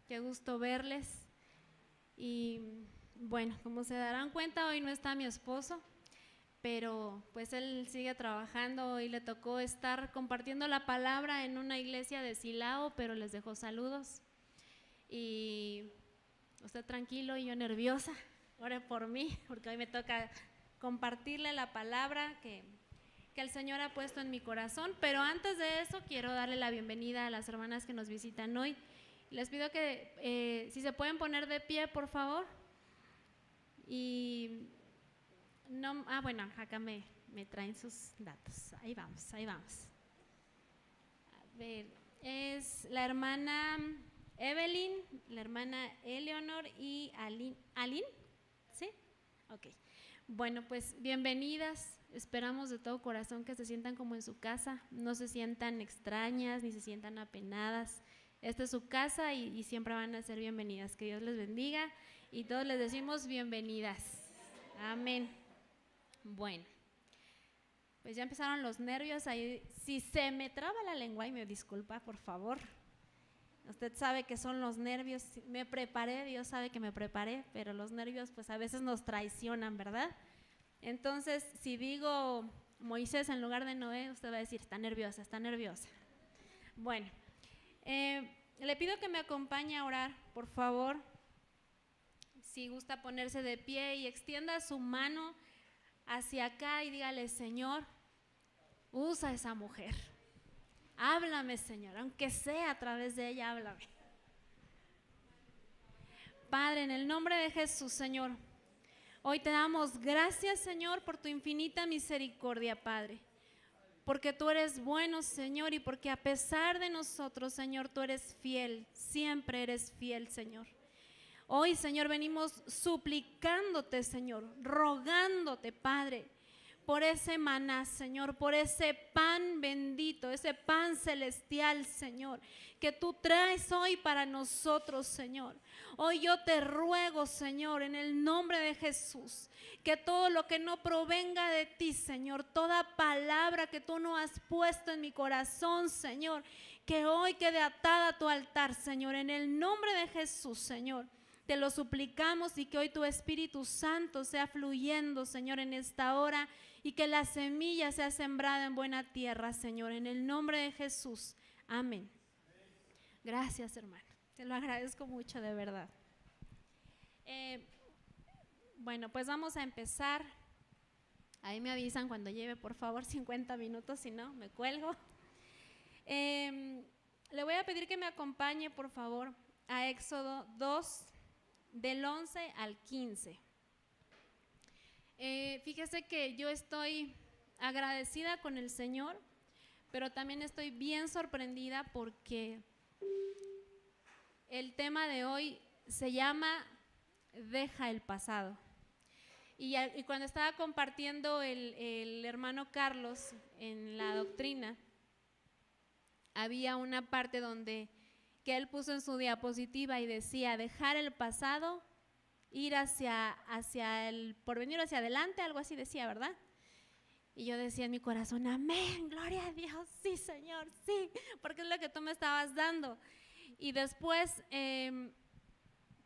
qué gusto verles. Y bueno, como se darán cuenta, hoy no está mi esposo, pero pues él sigue trabajando. Hoy le tocó estar compartiendo la palabra en una iglesia de Silao, pero les dejo saludos. Y usted tranquilo y yo nerviosa, ore por mí, porque hoy me toca compartirle la palabra que el Señor ha puesto en mi corazón. Pero antes de eso quiero darle la bienvenida a las hermanas que nos visitan hoy. Les pido que si se pueden poner de pie, por favor. Y no, bueno, acá me traen sus datos. Ahí vamos, ahí vamos. A ver, es la hermana Evelyn, la hermana Eleonor y Aline, ¿sí? Ok. Bueno, pues bienvenidas. Esperamos de todo corazón que se sientan como en su casa, no se sientan extrañas ni se sientan apenadas. Esta es su casa y siempre van a ser bienvenidas. Que Dios les bendiga y todos les decimos bienvenidas. Amén. Bueno, pues ya empezaron los nervios. Ahí, si se me traba la lengua, y me disculpa, por favor. Usted sabe que son los nervios. Me preparé, Dios sabe que me preparé, pero los nervios pues a veces nos traicionan, ¿verdad? Entonces, si digo Moisés en lugar de Noé, usted va a decir, está nerviosa, está nerviosa. Bueno, le pido que me acompañe a orar, por favor. Si gusta ponerse de pie y extienda su mano hacia acá y dígale, Señor, usa a esa mujer. Háblame, Señor, aunque sea a través de ella, háblame. Padre, en el nombre de Jesús, Señor, hoy te damos gracias, Señor, por tu infinita misericordia, Padre. Porque tú eres bueno, Señor, y porque a pesar de nosotros, Señor, tú eres fiel, siempre eres fiel, Señor. Hoy, Señor, venimos suplicándote, Señor, rogándote, Padre, por ese maná, Señor, por ese pan bendito, ese pan celestial, Señor, que tú traes hoy para nosotros, Señor. Hoy yo te ruego, Señor, en el nombre de Jesús, que todo lo que no provenga de ti, Señor, toda palabra que tú no has puesto en mi corazón, Señor, que hoy quede atada a tu altar, Señor, en el nombre de Jesús, Señor. Te lo suplicamos y que hoy tu Espíritu Santo sea fluyendo, Señor, en esta hora y que la semilla sea sembrada en buena tierra, Señor, en el nombre de Jesús. Amén. Gracias, hermano. Te lo agradezco mucho, de verdad. Bueno, pues vamos a empezar. Ahí me avisan cuando lleve, por favor, 50 minutos, si no, me cuelgo. Le voy a pedir que me acompañe, por favor, a Éxodo 2, del 11 al 15. Fíjese que yo estoy agradecida con el Señor, pero también estoy bien sorprendida porque el tema de hoy se llama Deja el pasado. Y cuando estaba compartiendo el hermano Carlos en la doctrina, había una parte donde que él puso en su diapositiva y decía, dejar el pasado, ir hacia el porvenir, hacia adelante, algo así decía, ¿verdad? Y yo decía en mi corazón, amén, gloria a Dios, sí, Señor, sí, porque es lo que tú me estabas dando. Y después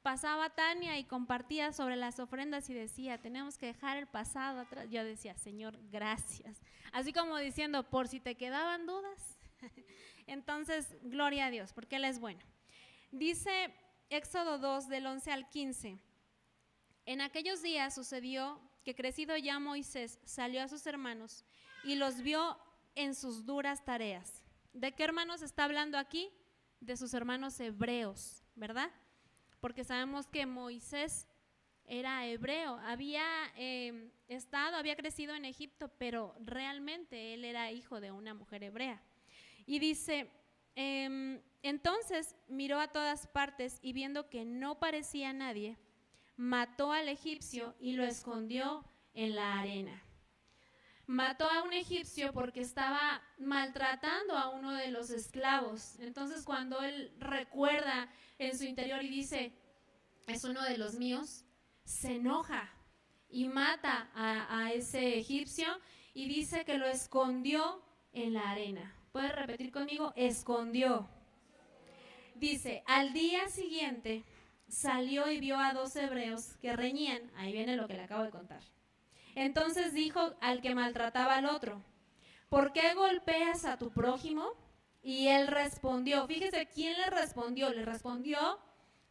pasaba Tania y compartía sobre las ofrendas y decía, tenemos que dejar el pasado atrás. Yo decía, Señor, gracias. Así como diciendo, por si te quedaban dudas. Entonces, gloria a Dios, porque Él es bueno. Dice Éxodo 2, del 11 al 15. En aquellos días sucedió que crecido ya Moisés salió a sus hermanos y los vio en sus duras tareas. ¿De qué hermanos está hablando aquí? De sus hermanos hebreos, ¿verdad? Porque sabemos que Moisés era hebreo, había crecido en Egipto, pero realmente él era hijo de una mujer hebrea. Y dice, entonces miró a todas partes y viendo que no parecía nadie, mató al egipcio y lo escondió en la arena. Mató a un egipcio porque estaba maltratando a uno de los esclavos. Entonces cuando él recuerda en su interior y dice, es uno de los míos, se enoja y mata a ese egipcio y dice que lo escondió en la arena. ¿Puedes repetir conmigo? Escondió. Dice, al día siguiente salió y vio a 2 hebreos que reñían. Ahí viene lo que le acabo de contar. Entonces dijo al que maltrataba al otro, ¿por qué golpeas a tu prójimo? Y él respondió, fíjese quién le respondió,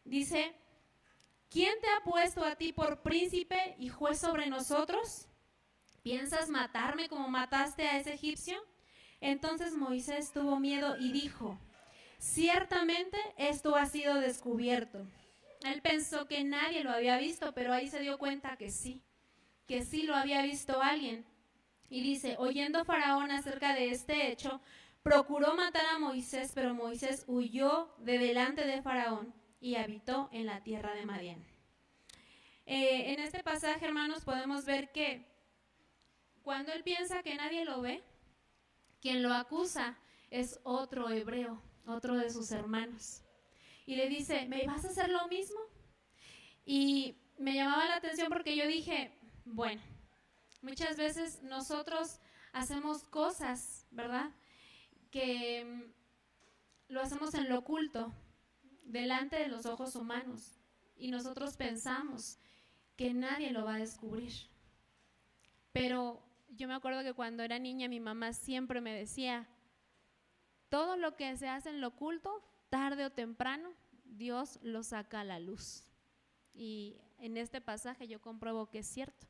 dice, ¿quién te ha puesto a ti por príncipe y juez sobre nosotros? ¿Piensas matarme como mataste a ese egipcio? Entonces Moisés tuvo miedo y dijo, ciertamente esto ha sido descubierto. Él pensó que nadie lo había visto, pero ahí se dio cuenta que sí lo había visto alguien. Y dice, oyendo Faraón acerca de este hecho, procuró matar a Moisés, pero Moisés huyó de delante de Faraón y habitó en la tierra de Madián. En este pasaje, hermanos, podemos ver que cuando él piensa que nadie lo ve, quien lo acusa es otro hebreo, otro de sus hermanos. Y le dice, ¿me vas a hacer lo mismo? Y me llamaba la atención porque yo dije, bueno, muchas veces nosotros hacemos cosas, ¿verdad? Que lo hacemos en lo oculto, delante de los ojos humanos. Y nosotros pensamos que nadie lo va a descubrir. Pero yo me acuerdo que cuando era niña mi mamá siempre me decía, todo lo que se hace en lo oculto, tarde o temprano, Dios lo saca a la luz. Y en este pasaje yo compruebo que es cierto.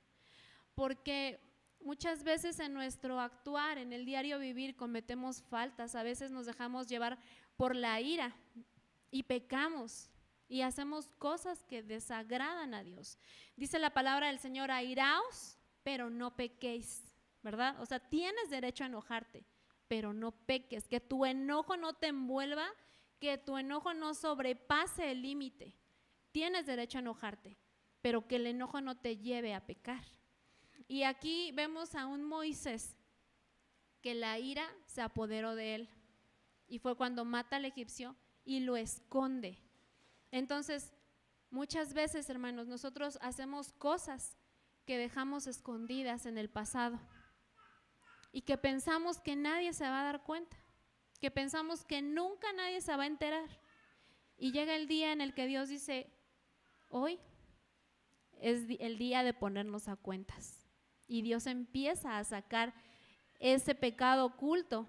Porque muchas veces en nuestro actuar, en el diario vivir, cometemos faltas. A veces nos dejamos llevar por la ira y pecamos y hacemos cosas que desagradan a Dios. Dice la palabra del Señor, airaos, pero no pequéis, ¿verdad? O sea, tienes derecho a enojarte, pero no peques, que tu enojo no te envuelva, que tu enojo no sobrepase el límite. Tienes derecho a enojarte, pero que el enojo no te lleve a pecar. Y aquí vemos a un Moisés que la ira se apoderó de él y fue cuando mata al egipcio y lo esconde. Entonces, muchas veces, hermanos, nosotros hacemos cosas que dejamos escondidas en el pasado y que pensamos que nadie se va a dar cuenta, que pensamos que nunca nadie se va a enterar. Y llega el día en el que Dios dice, hoy es el día de ponernos a cuentas. Y Dios empieza a sacar ese pecado oculto.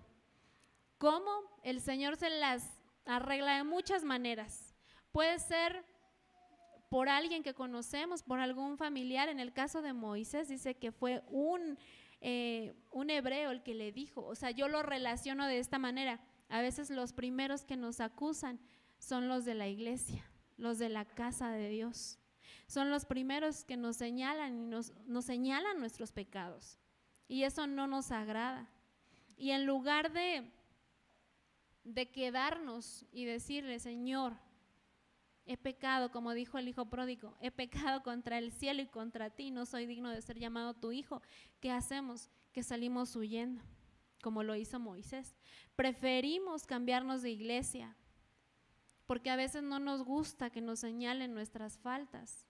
¿Cómo? El Señor se las arregla de muchas maneras. Puede ser por alguien que conocemos, por algún familiar. En el caso de Moisés dice que fue un hebreo el que le dijo. O sea, yo lo relaciono de esta manera. A veces los primeros que nos acusan son los de la iglesia, los de la casa de Dios. Son los primeros que nos señalan y nos señalan nuestros pecados. Y eso no nos agrada. Y en lugar de quedarnos y decirle, Señor, he pecado, como dijo el hijo pródigo, he pecado contra el cielo y contra ti, no soy digno de ser llamado tu hijo. ¿Qué hacemos? Que salimos huyendo, como lo hizo Moisés. Preferimos cambiarnos de iglesia, porque a veces no nos gusta que nos señalen nuestras faltas.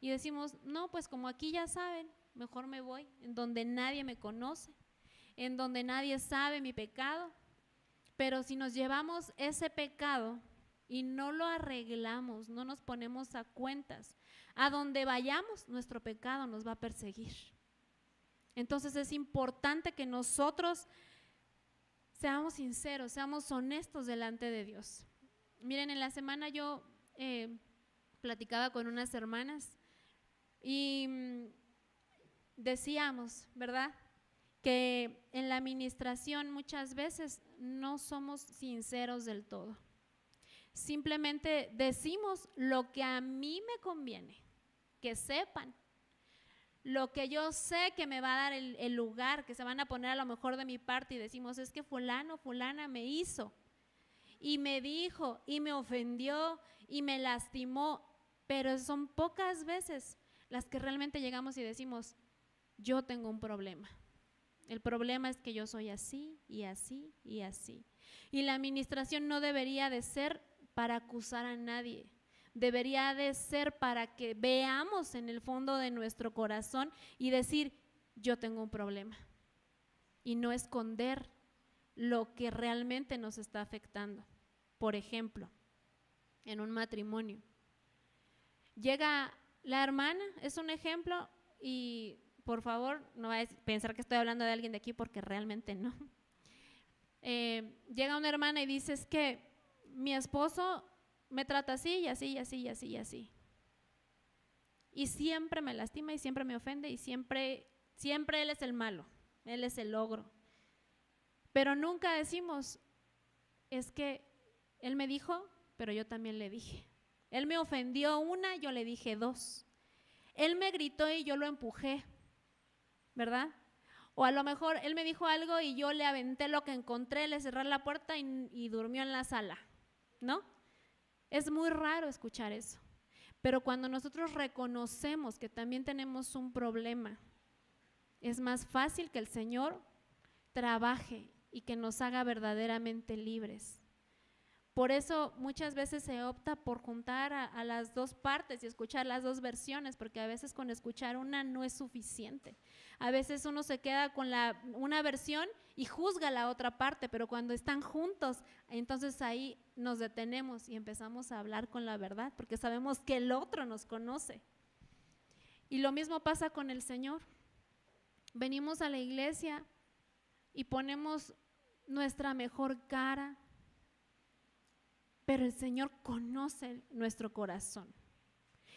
Y decimos, no, pues como aquí ya saben, mejor me voy, en donde nadie me conoce, en donde nadie sabe mi pecado. Pero si nos llevamos ese pecado y no lo arreglamos, no nos ponemos a cuentas, a donde vayamos, nuestro pecado nos va a perseguir. Entonces es importante que nosotros seamos sinceros, seamos honestos delante de Dios. Miren, en la semana yo platicaba con unas hermanas y decíamos, ¿verdad?, que en la administración muchas veces no somos sinceros del todo. Simplemente decimos lo que a mí me conviene, que sepan. Lo que yo sé que me va a dar el lugar, que se van a poner a lo mejor de mi parte y decimos, es que fulano, fulana me hizo y me dijo y me ofendió y me lastimó, pero son pocas veces las que realmente llegamos y decimos, yo tengo un problema. El problema es que yo soy así y así y así. Y la administración no debería de ser para acusar a nadie. Debería de ser para que veamos en el fondo de nuestro corazón y decir, yo tengo un problema. Y no esconder lo que realmente nos está afectando. Por ejemplo, en un matrimonio. Llega la hermana, es un ejemplo, y por favor no vayas a pensar que estoy hablando de alguien de aquí porque realmente no. Llega una hermana y dice, es que mi esposo me trata así y así y así y así y así. Y siempre me lastima y siempre me ofende y siempre él es el malo, él es el ogro. Pero nunca decimos, es que él me dijo, pero yo también le dije. Él me ofendió una, yo le dije dos. Él me gritó y yo lo empujé, ¿verdad? O a lo mejor él me dijo algo y yo le aventé lo que encontré, le cerré la puerta y durmió en la sala, ¿no? Es muy raro escuchar eso. Pero cuando nosotros reconocemos que también tenemos un problema, es más fácil que el Señor trabaje y que nos haga verdaderamente libres. Por eso muchas veces se opta por juntar a las dos partes y escuchar las dos versiones, porque a veces con escuchar una no es suficiente. A veces uno se queda con una versión y juzga la otra parte, pero cuando están juntos, entonces ahí nos detenemos y empezamos a hablar con la verdad, porque sabemos que el otro nos conoce. Y lo mismo pasa con el Señor. Venimos a la iglesia y ponemos nuestra mejor cara, pero el Señor conoce nuestro corazón.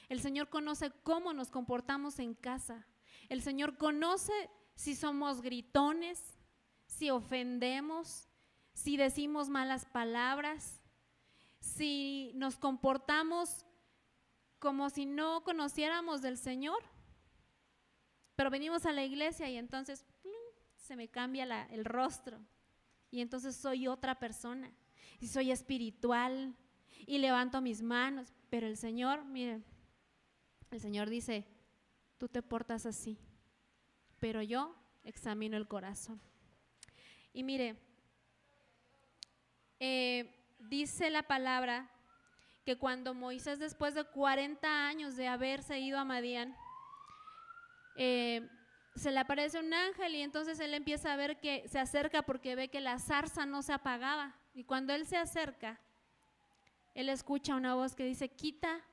El Señor conoce cómo nos comportamos en casa. El Señor conoce si somos gritones, si ofendemos, si decimos malas palabras, si nos comportamos como si no conociéramos del Señor. Pero venimos a la iglesia y entonces se me cambia el rostro y entonces soy otra persona. Y soy espiritual y levanto mis manos, pero el Señor, miren, el Señor dice, tú te portas así, pero yo examino el corazón. Y mire, dice la palabra que cuando Moisés, después de 40 años de haberse ido a Madián, se le aparece un ángel y entonces él empieza a ver que se acerca porque ve que la zarza no se apagaba. Y cuando él se acerca, él escucha una voz que dice, quita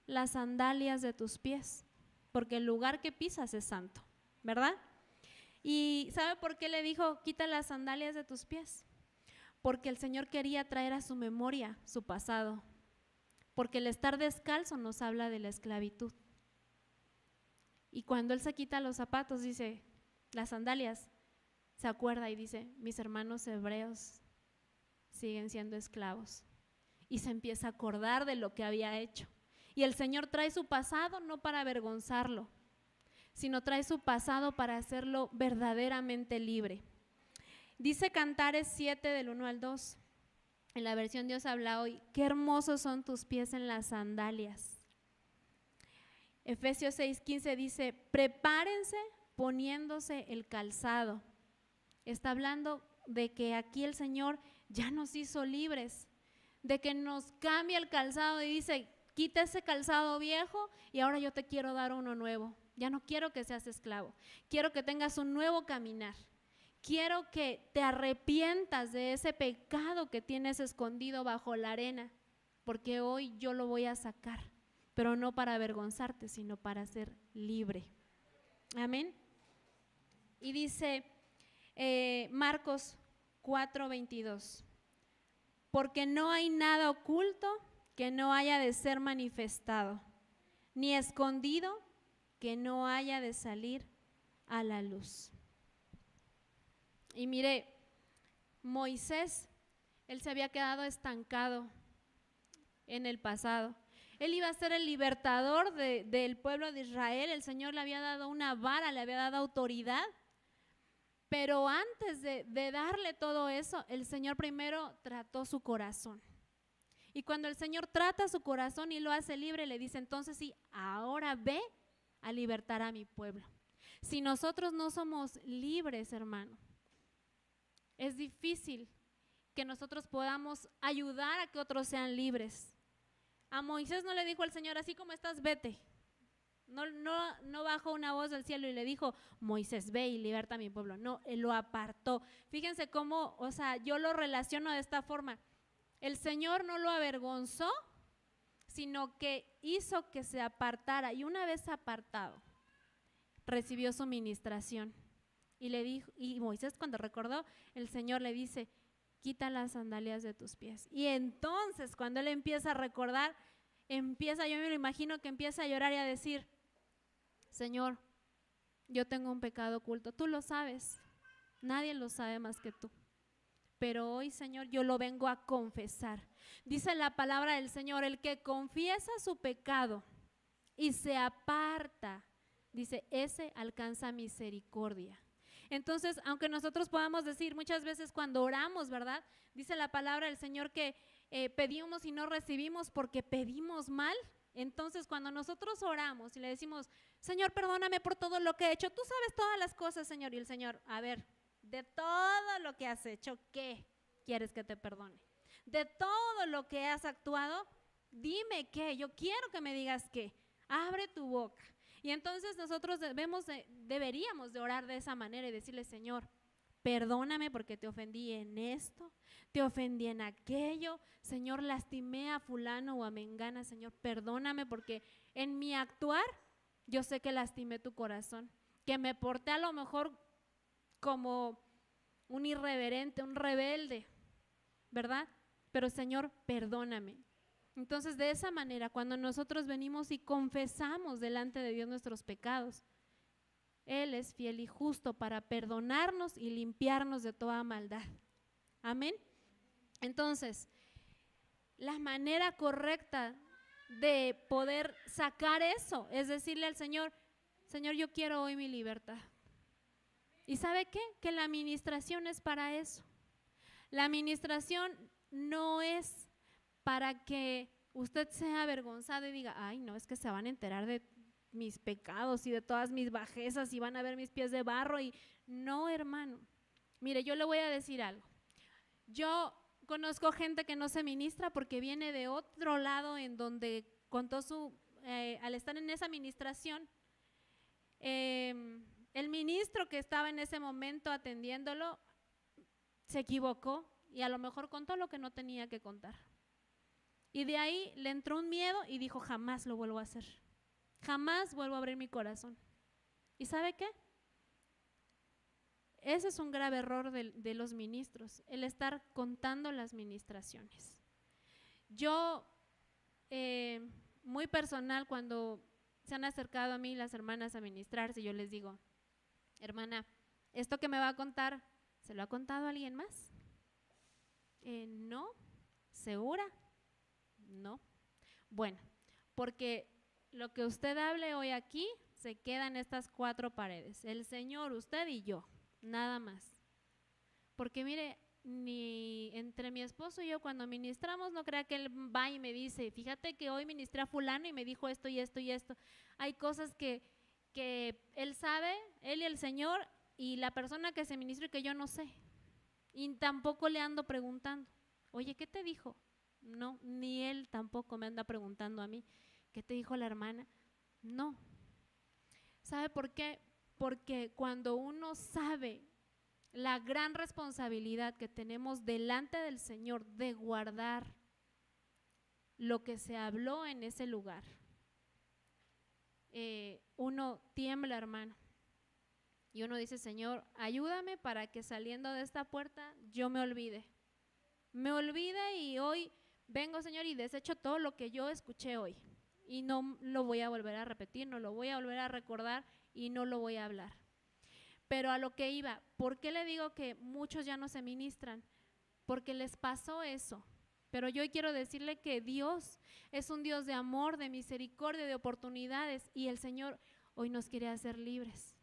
las sandalias de tus pies, porque el lugar que pisas es santo, ¿verdad? ¿Y sabe por qué le dijo, quita las sandalias de tus pies? Porque el Señor quería traer a su memoria su pasado, porque el estar descalzo nos habla de la esclavitud. Y cuando él se quita los zapatos, dice, las sandalias, se acuerda y dice, mis hermanos hebreos siguen siendo esclavos. Y se empieza a acordar de lo que había hecho. Y el Señor trae su pasado no para avergonzarlo, sino trae su pasado para hacerlo verdaderamente libre. Dice Cantares 7 del 1 al 2, en la versión Dios habla hoy, qué hermosos son tus pies en las sandalias. Efesios 6:15 dice, prepárense poniéndose el calzado. Está hablando de que aquí el Señor ya nos hizo libres, de que nos cambia el calzado y dice, quita ese calzado viejo y ahora yo te quiero dar uno nuevo. Ya no quiero que seas esclavo, quiero que tengas un nuevo caminar. Quiero que te arrepientas de ese pecado que tienes escondido bajo la arena, porque hoy yo lo voy a sacar, pero no para avergonzarte, sino para ser libre. Amén. Y dice Marcos 4:22, porque no hay nada oculto que no haya de ser manifestado, ni escondido que no haya de salir a la luz. Y mire, Moisés, él se había quedado estancado en el pasado. Él iba a ser el libertador del pueblo de Israel. El Señor le había dado una vara, le había dado autoridad. Pero antes de darle todo eso, el Señor primero trató su corazón. Y cuando el Señor trata su corazón y lo hace libre, le dice, entonces sí, ahora ve a libertar a mi pueblo. Si nosotros no somos libres, hermano, es difícil que nosotros podamos ayudar a que otros sean libres. A Moisés no le dijo el Señor, así como estás, vete. No bajó una voz del cielo y le dijo, Moisés, ve y liberta a mi pueblo. No, él lo apartó. Fíjense cómo, yo lo relaciono de esta forma. El Señor no lo avergonzó sino que hizo que se apartara, y una vez apartado, recibió su ministración. Y le dijo, y Moisés, cuando recordó, el Señor le dice: quita las sandalias de tus pies. Y entonces cuando él empieza a recordar, yo me lo imagino que empieza a llorar y a decir: Señor, yo tengo un pecado oculto, tú lo sabes, nadie lo sabe más que tú, pero hoy, Señor, yo lo vengo a confesar. Dice la palabra del Señor: el que confiesa su pecado y se aparta, dice, ese alcanza misericordia. Entonces, aunque nosotros podamos decir muchas veces cuando oramos, ¿verdad? Dice la palabra del Señor que pedimos y no recibimos porque pedimos mal. Entonces, cuando nosotros oramos y le decimos: Señor, perdóname por todo lo que he hecho, tú sabes todas las cosas, Señor. Y el Señor: a ver, de todo lo que has hecho, ¿qué quieres que te perdone? De todo lo que has actuado, dime qué, yo quiero que me digas qué. Abre tu boca. Y entonces nosotros deberíamos de orar de esa manera y decirle: Señor, perdóname porque te ofendí en esto, te ofendí en aquello, Señor, lastimé a fulano o a mengana, Señor, perdóname porque en mi actuar yo sé que lastimé tu corazón, que me porté a lo mejor como un irreverente, un rebelde, ¿verdad? Pero Señor, perdóname. Entonces, de esa manera, cuando nosotros venimos y confesamos delante de Dios nuestros pecados, Él es fiel y justo para perdonarnos y limpiarnos de toda maldad. Amén. Entonces, la manera correcta de poder sacar eso es decirle al Señor: Señor, yo quiero hoy mi libertad. ¿Y sabe qué? Que la administración es para eso. La administración no es para que usted sea avergonzado y diga: ay, no, es que se van a enterar de mis pecados y de todas mis bajezas y van a ver mis pies de barro. Y no, hermano, mire, yo le voy a decir algo. Yo conozco gente que no se ministra porque viene de otro lado, en donde contó al estar en esa administración, el ministro que estaba en ese momento atendiéndolo se equivocó y a lo mejor contó lo que no tenía que contar. Y de ahí le entró un miedo y dijo: jamás lo vuelvo a hacer, jamás vuelvo a abrir mi corazón. ¿Y sabe qué? Ese es un grave error de los ministros, el estar contando las ministraciones. Yo, muy personal, cuando se han acercado a mí las hermanas a ministrarse, yo les digo: hermana, esto que me va a contar, ¿se lo ha contado a alguien más? No. ¿Segura? No. Bueno, porque lo que usted hable hoy aquí se queda en estas 4 paredes: el Señor, usted y yo, nada más. Porque mire, ni entre mi esposo y yo cuando ministramos, no crea que él va y me dice: fíjate que hoy ministré a fulano y me dijo esto y esto y esto. Hay cosas que él sabe, él y el Señor, y la persona que se ministra, y que yo no sé. Y tampoco le ando preguntando: oye, ¿qué te dijo? No, ni él tampoco me anda preguntando a mí: ¿qué te dijo la hermana? No. ¿Sabe por qué? Porque cuando uno sabe la gran responsabilidad que tenemos delante del Señor de guardar lo que se habló en ese lugar, uno tiembla, hermano, y uno dice: Señor, ayúdame para que saliendo de esta puerta yo me olvide y hoy vengo, Señor, y desecho todo lo que yo escuché hoy y no lo voy a volver a repetir, no lo voy a volver a recordar y no lo voy a hablar. Pero a lo que iba, ¿por qué le digo que muchos ya no se ministran? Porque les pasó eso. Pero yo quiero decirle que Dios es un Dios de amor, de misericordia, de oportunidades, y el Señor hoy nos quiere hacer libres.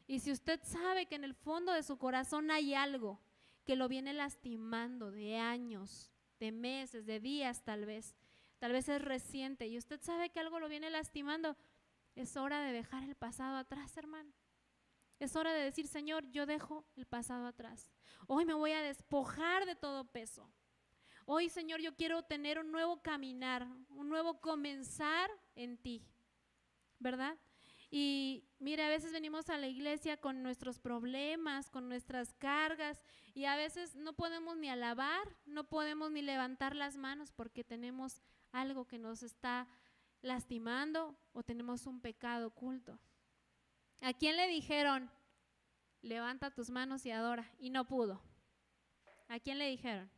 Y si usted sabe que en el fondo de su corazón hay algo que lo viene lastimando de años, de meses, de días tal vez es reciente, y usted sabe que algo lo viene lastimando, es hora de dejar el pasado atrás, hermano. Es hora de decir: Señor, yo dejo el pasado atrás. Hoy me voy a despojar de todo peso. Hoy, Señor, yo quiero tener un nuevo caminar, un nuevo comenzar en ti, ¿verdad? Y mire, a veces venimos a la iglesia con nuestros problemas, con nuestras cargas, y a veces no podemos ni alabar, no podemos ni levantar las manos porque tenemos algo que nos está lastimando o tenemos un pecado oculto. ¿A quién le dijeron, levanta tus manos y adora? Y no pudo. ¿A quién le dijeron?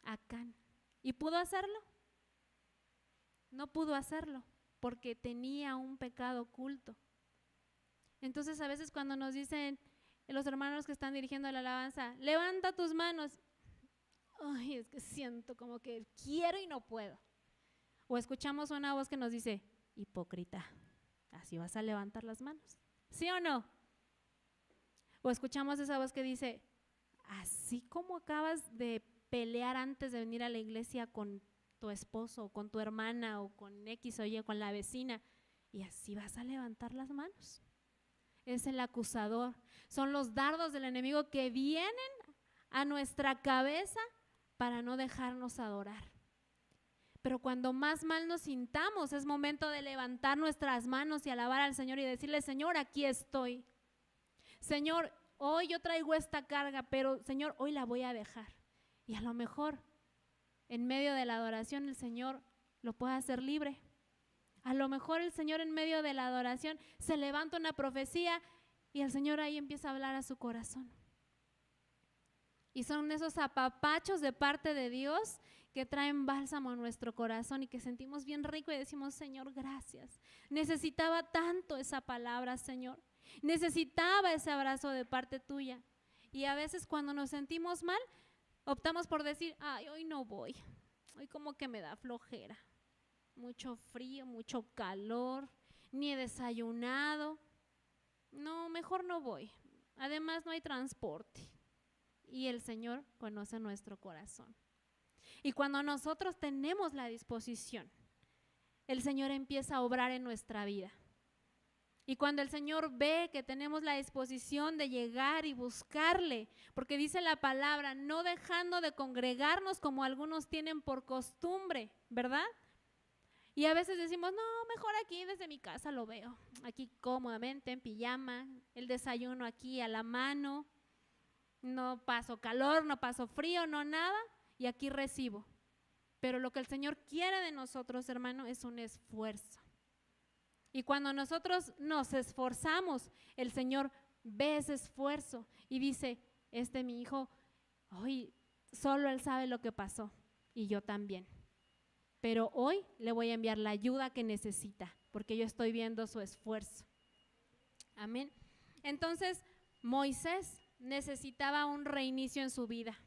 A Acán. ¿Y pudo hacerlo? No pudo hacerlo porque tenía un pecado oculto. Entonces a veces cuando nos dicen los hermanos que están dirigiendo la alabanza, levanta tus manos, ay, es que siento como que quiero y no puedo. O escuchamos una voz que nos dice, hipócrita, así vas a levantar las manos, ¿sí o no? O escuchamos esa voz que dice, así como acabas de pelear antes de venir a la iglesia con tu esposo, o con tu hermana, o con X o Y, con la vecina, y así vas a levantar las manos. Es el acusador, son los dardos del enemigo que vienen a nuestra cabeza para no dejarnos adorar. Pero cuando más mal nos sintamos, es momento de levantar nuestras manos y alabar al Señor y decirle, Señor, aquí estoy. Señor, hoy yo traigo esta carga, pero Señor, hoy la voy a dejar. Y a lo mejor en medio de la adoración el Señor lo puede hacer libre. A lo mejor el Señor en medio de la adoración se levanta una profecía y el Señor ahí empieza a hablar a su corazón. Y son esos apapachos de parte de Dios que traen bálsamo a nuestro corazón y que sentimos bien rico y decimos, Señor, gracias. Necesitaba tanto esa palabra, Señor. Necesitaba ese abrazo de parte tuya. Y a veces cuando nos sentimos mal, optamos por decir, ay, hoy no voy, hoy como que me da flojera, mucho frío, mucho calor, ni he desayunado, no, mejor no voy, además no hay transporte. Y el Señor conoce nuestro corazón. Y cuando nosotros tenemos la disposición, el Señor empieza a obrar en nuestra vida. Y cuando el Señor ve que tenemos la disposición de llegar y buscarle, porque dice la palabra, no dejando de congregarnos como algunos tienen por costumbre, ¿verdad? Y a veces decimos, no, mejor aquí desde mi casa lo veo, aquí cómodamente, en pijama, el desayuno aquí a la mano, no paso calor, no paso frío, no nada, y aquí recibo. Pero lo que el Señor quiere de nosotros, hermano, es un esfuerzo. Y cuando nosotros nos esforzamos, el Señor ve ese esfuerzo y dice, mi hijo, hoy solo él sabe lo que pasó y yo también. Pero hoy le voy a enviar la ayuda que necesita porque yo estoy viendo su esfuerzo. Amén. Entonces, Moisés necesitaba un reinicio en su vida.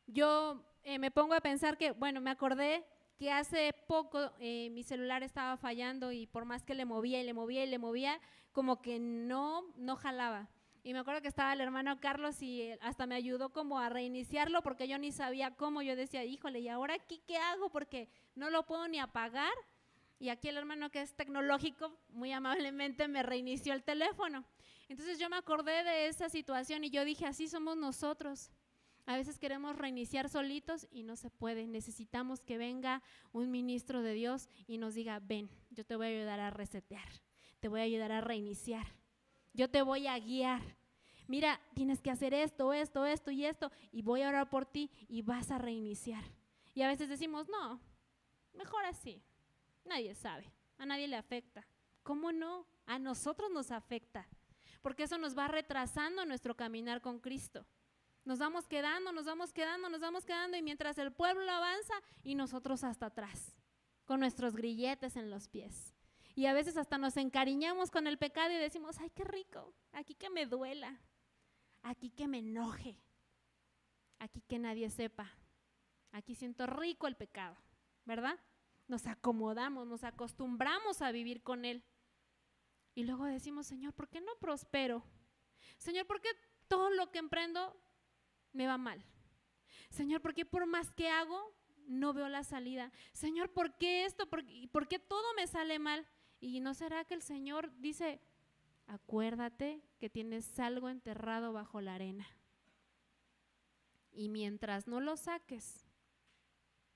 Yo me pongo a pensar que, bueno, me acordé que hace poco mi celular estaba fallando y por más que le movía y le movía y le movía, como que no jalaba. Y me acuerdo que estaba el hermano Carlos y hasta me ayudó como a reiniciarlo porque yo ni sabía cómo. Yo decía, híjole, ¿y ahora aquí qué hago? Porque no lo puedo ni apagar. Y aquí el hermano que es tecnológico muy amablemente me reinició el teléfono. Entonces yo me acordé de esa situación y yo dije, así somos nosotros. A veces queremos reiniciar solitos y no se puede. Necesitamos que venga un ministro de Dios y nos diga, ven, yo te voy a ayudar a resetear, te voy a ayudar a reiniciar, yo te voy a guiar. Mira, tienes que hacer esto, esto, esto y esto y voy a orar por ti y vas a reiniciar. Y a veces decimos, no, mejor así, nadie sabe, a nadie le afecta. ¿Cómo no? A nosotros nos afecta, porque eso nos va retrasando nuestro caminar con Cristo. Nos vamos quedando y mientras el pueblo avanza y nosotros hasta atrás, con nuestros grilletes en los pies. Y a veces hasta nos encariñamos con el pecado y decimos, ay, qué rico, aquí que me duela, aquí que me enoje, aquí que nadie sepa, aquí siento rico el pecado, ¿verdad? Nos acomodamos, nos acostumbramos a vivir con él. Y luego decimos, Señor, ¿por qué no prospero? Señor, ¿por qué todo lo que emprendo me va mal? Señor, ¿por qué por más que hago no veo la salida? Señor, ¿por qué esto? ¿Por qué todo me sale mal? ¿Y no será que el Señor dice, acuérdate que tienes algo enterrado bajo la arena? Y mientras no lo saques,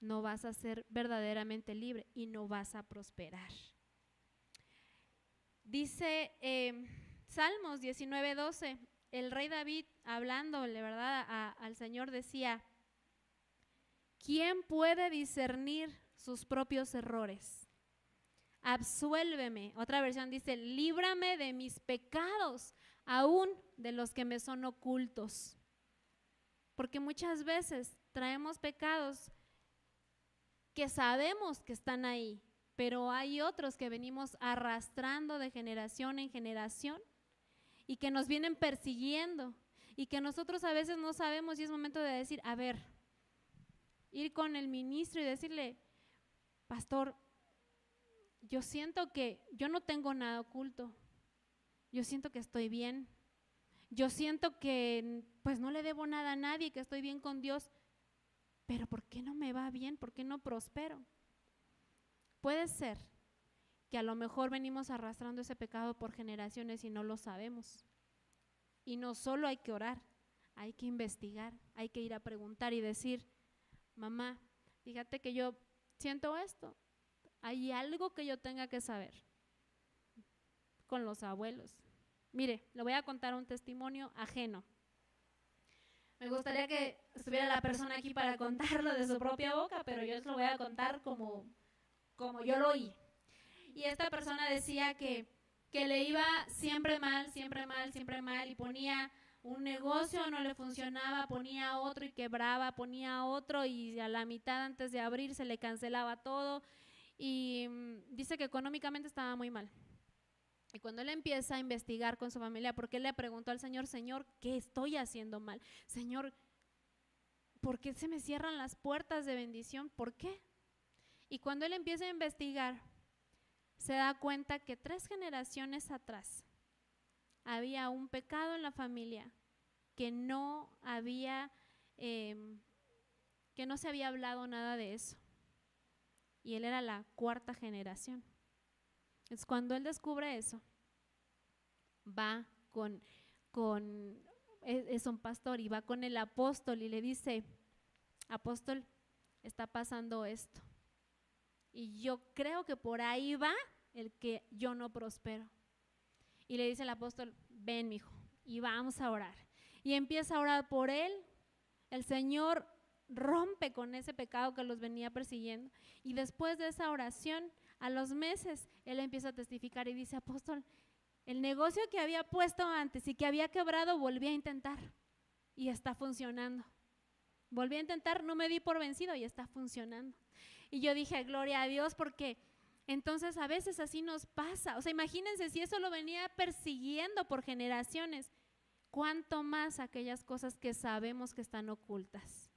no vas a ser verdaderamente libre y no vas a prosperar. Dice Salmos 19:12, el rey David hablándole, ¿verdad?, al Señor decía, ¿quién puede discernir sus propios errores? Absuélveme. Otra versión dice, líbrame de mis pecados, aún de los que me son ocultos. Porque muchas veces traemos pecados que sabemos que están ahí, pero hay otros que venimos arrastrando de generación en generación y que nos vienen persiguiendo y que nosotros a veces no sabemos, y es momento de decir, a ver, ir con el ministro y decirle, pastor, yo siento que yo no tengo nada oculto, yo siento que estoy bien, yo siento que pues no le debo nada a nadie, que estoy bien con Dios, pero ¿por qué no me va bien? ¿Por qué no prospero? Puede ser que a lo mejor venimos arrastrando ese pecado por generaciones y no lo sabemos. Y no solo hay que orar, hay que investigar, hay que ir a preguntar y decir, mamá, fíjate que yo siento esto, hay algo que yo tenga que saber. Con los abuelos. Mire, le voy a contar un testimonio ajeno. Me gustaría que estuviera la persona aquí para contarlo de su propia boca, pero yo se lo voy a contar como yo lo oí. Y esta persona decía que le iba siempre mal, siempre mal, siempre mal, y ponía un negocio, no le funcionaba, ponía otro y quebraba, ponía otro y a la mitad antes de abrir se le cancelaba todo, y dice que económicamente estaba muy mal. Y cuando él empieza a investigar con su familia, porque él le preguntó al Señor, Señor, ¿qué estoy haciendo mal? Señor, ¿por qué se me cierran las puertas de bendición? ¿Por qué? Y cuando él empieza a investigar, se da cuenta que 3 generaciones atrás había un pecado en la familia que no se había hablado nada de eso. Y él era la 4ª generación. Es cuando él descubre eso, va es un pastor y va con el apóstol y le dice, apóstol, está pasando esto. Y yo creo que por ahí va el que yo no prospero. Y le dice el apóstol, ven, mijo, y vamos a orar. Y empieza a orar por él. El Señor rompe con ese pecado que los venía persiguiendo. Y después de esa oración, a los meses, él empieza a testificar y dice, apóstol, el negocio que había puesto antes y que había quebrado, volví a intentar y está funcionando. Volví a intentar, no me di por vencido y está funcionando. Y yo dije, gloria a Dios, porque entonces a veces así nos pasa. O sea, imagínense si eso lo venía persiguiendo por generaciones, cuánto más aquellas cosas que sabemos que están ocultas.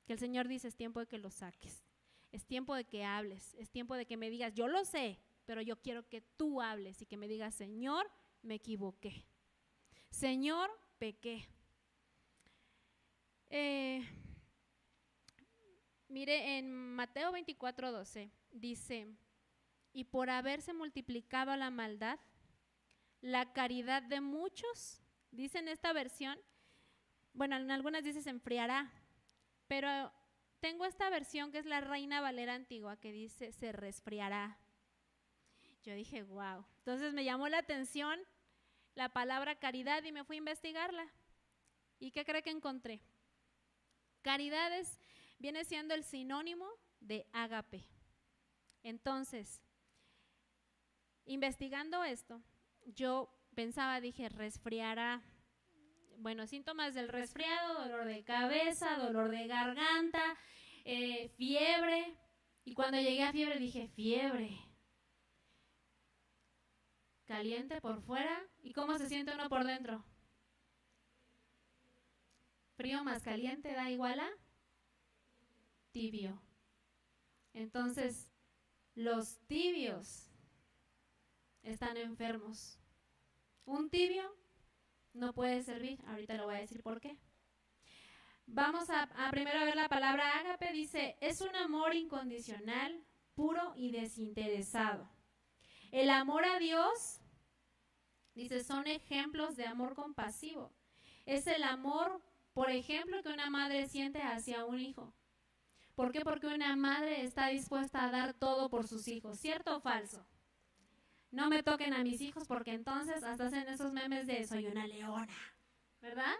Que el Señor dice, es tiempo de que lo saques, es tiempo de que hables, es tiempo de que me digas, yo lo sé, pero yo quiero que tú hables y que me digas, Señor, me equivoqué, Señor, pequé. Mire, en Mateo 24:12 dice, y por haberse multiplicado la maldad, la caridad de muchos, dice en esta versión, bueno, en algunas dice se enfriará, pero tengo esta versión que es la Reina Valera antigua que dice se resfriará. Yo dije, wow. Entonces me llamó la atención la palabra caridad y me fui a investigarla. ¿Y qué cree que encontré? Caridad viene siendo el sinónimo de ágape. Entonces, investigando esto, yo pensaba, dije, resfriará. Bueno, síntomas del resfriado, dolor de cabeza, dolor de garganta, fiebre. Y cuando llegué a fiebre dije, fiebre. Caliente por fuera. ¿Y cómo se siente uno por dentro? Frío más caliente da igual a tibio. Entonces, los tibios están enfermos. Un tibio no puede servir. Ahorita le voy a decir por qué. Vamos a primero a ver la palabra ágape. Dice, es un amor incondicional, puro y desinteresado. El amor a Dios, dice, son ejemplos de amor compasivo. Es el amor, por ejemplo, que una madre siente hacia un hijo. ¿Por qué? Porque una madre está dispuesta a dar todo por sus hijos. ¿Cierto o falso? no me toquen a mis hijos porque entonces hasta hacen esos memes de soy una leona, ¿verdad?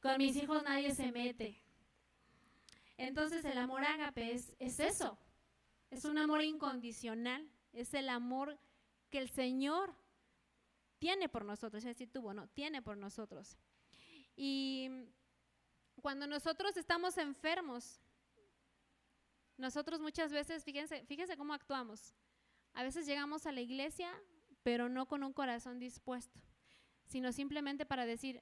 Con mis hijos nadie se mete. Entonces el amor ágape es eso, es un amor incondicional, es el amor que el Señor tiene por nosotros, es decir, tuvo, no, tiene por nosotros. Y cuando nosotros estamos enfermos, nosotros muchas veces, fíjense cómo actuamos. A veces llegamos a la iglesia, pero no con un corazón dispuesto, sino simplemente para decir,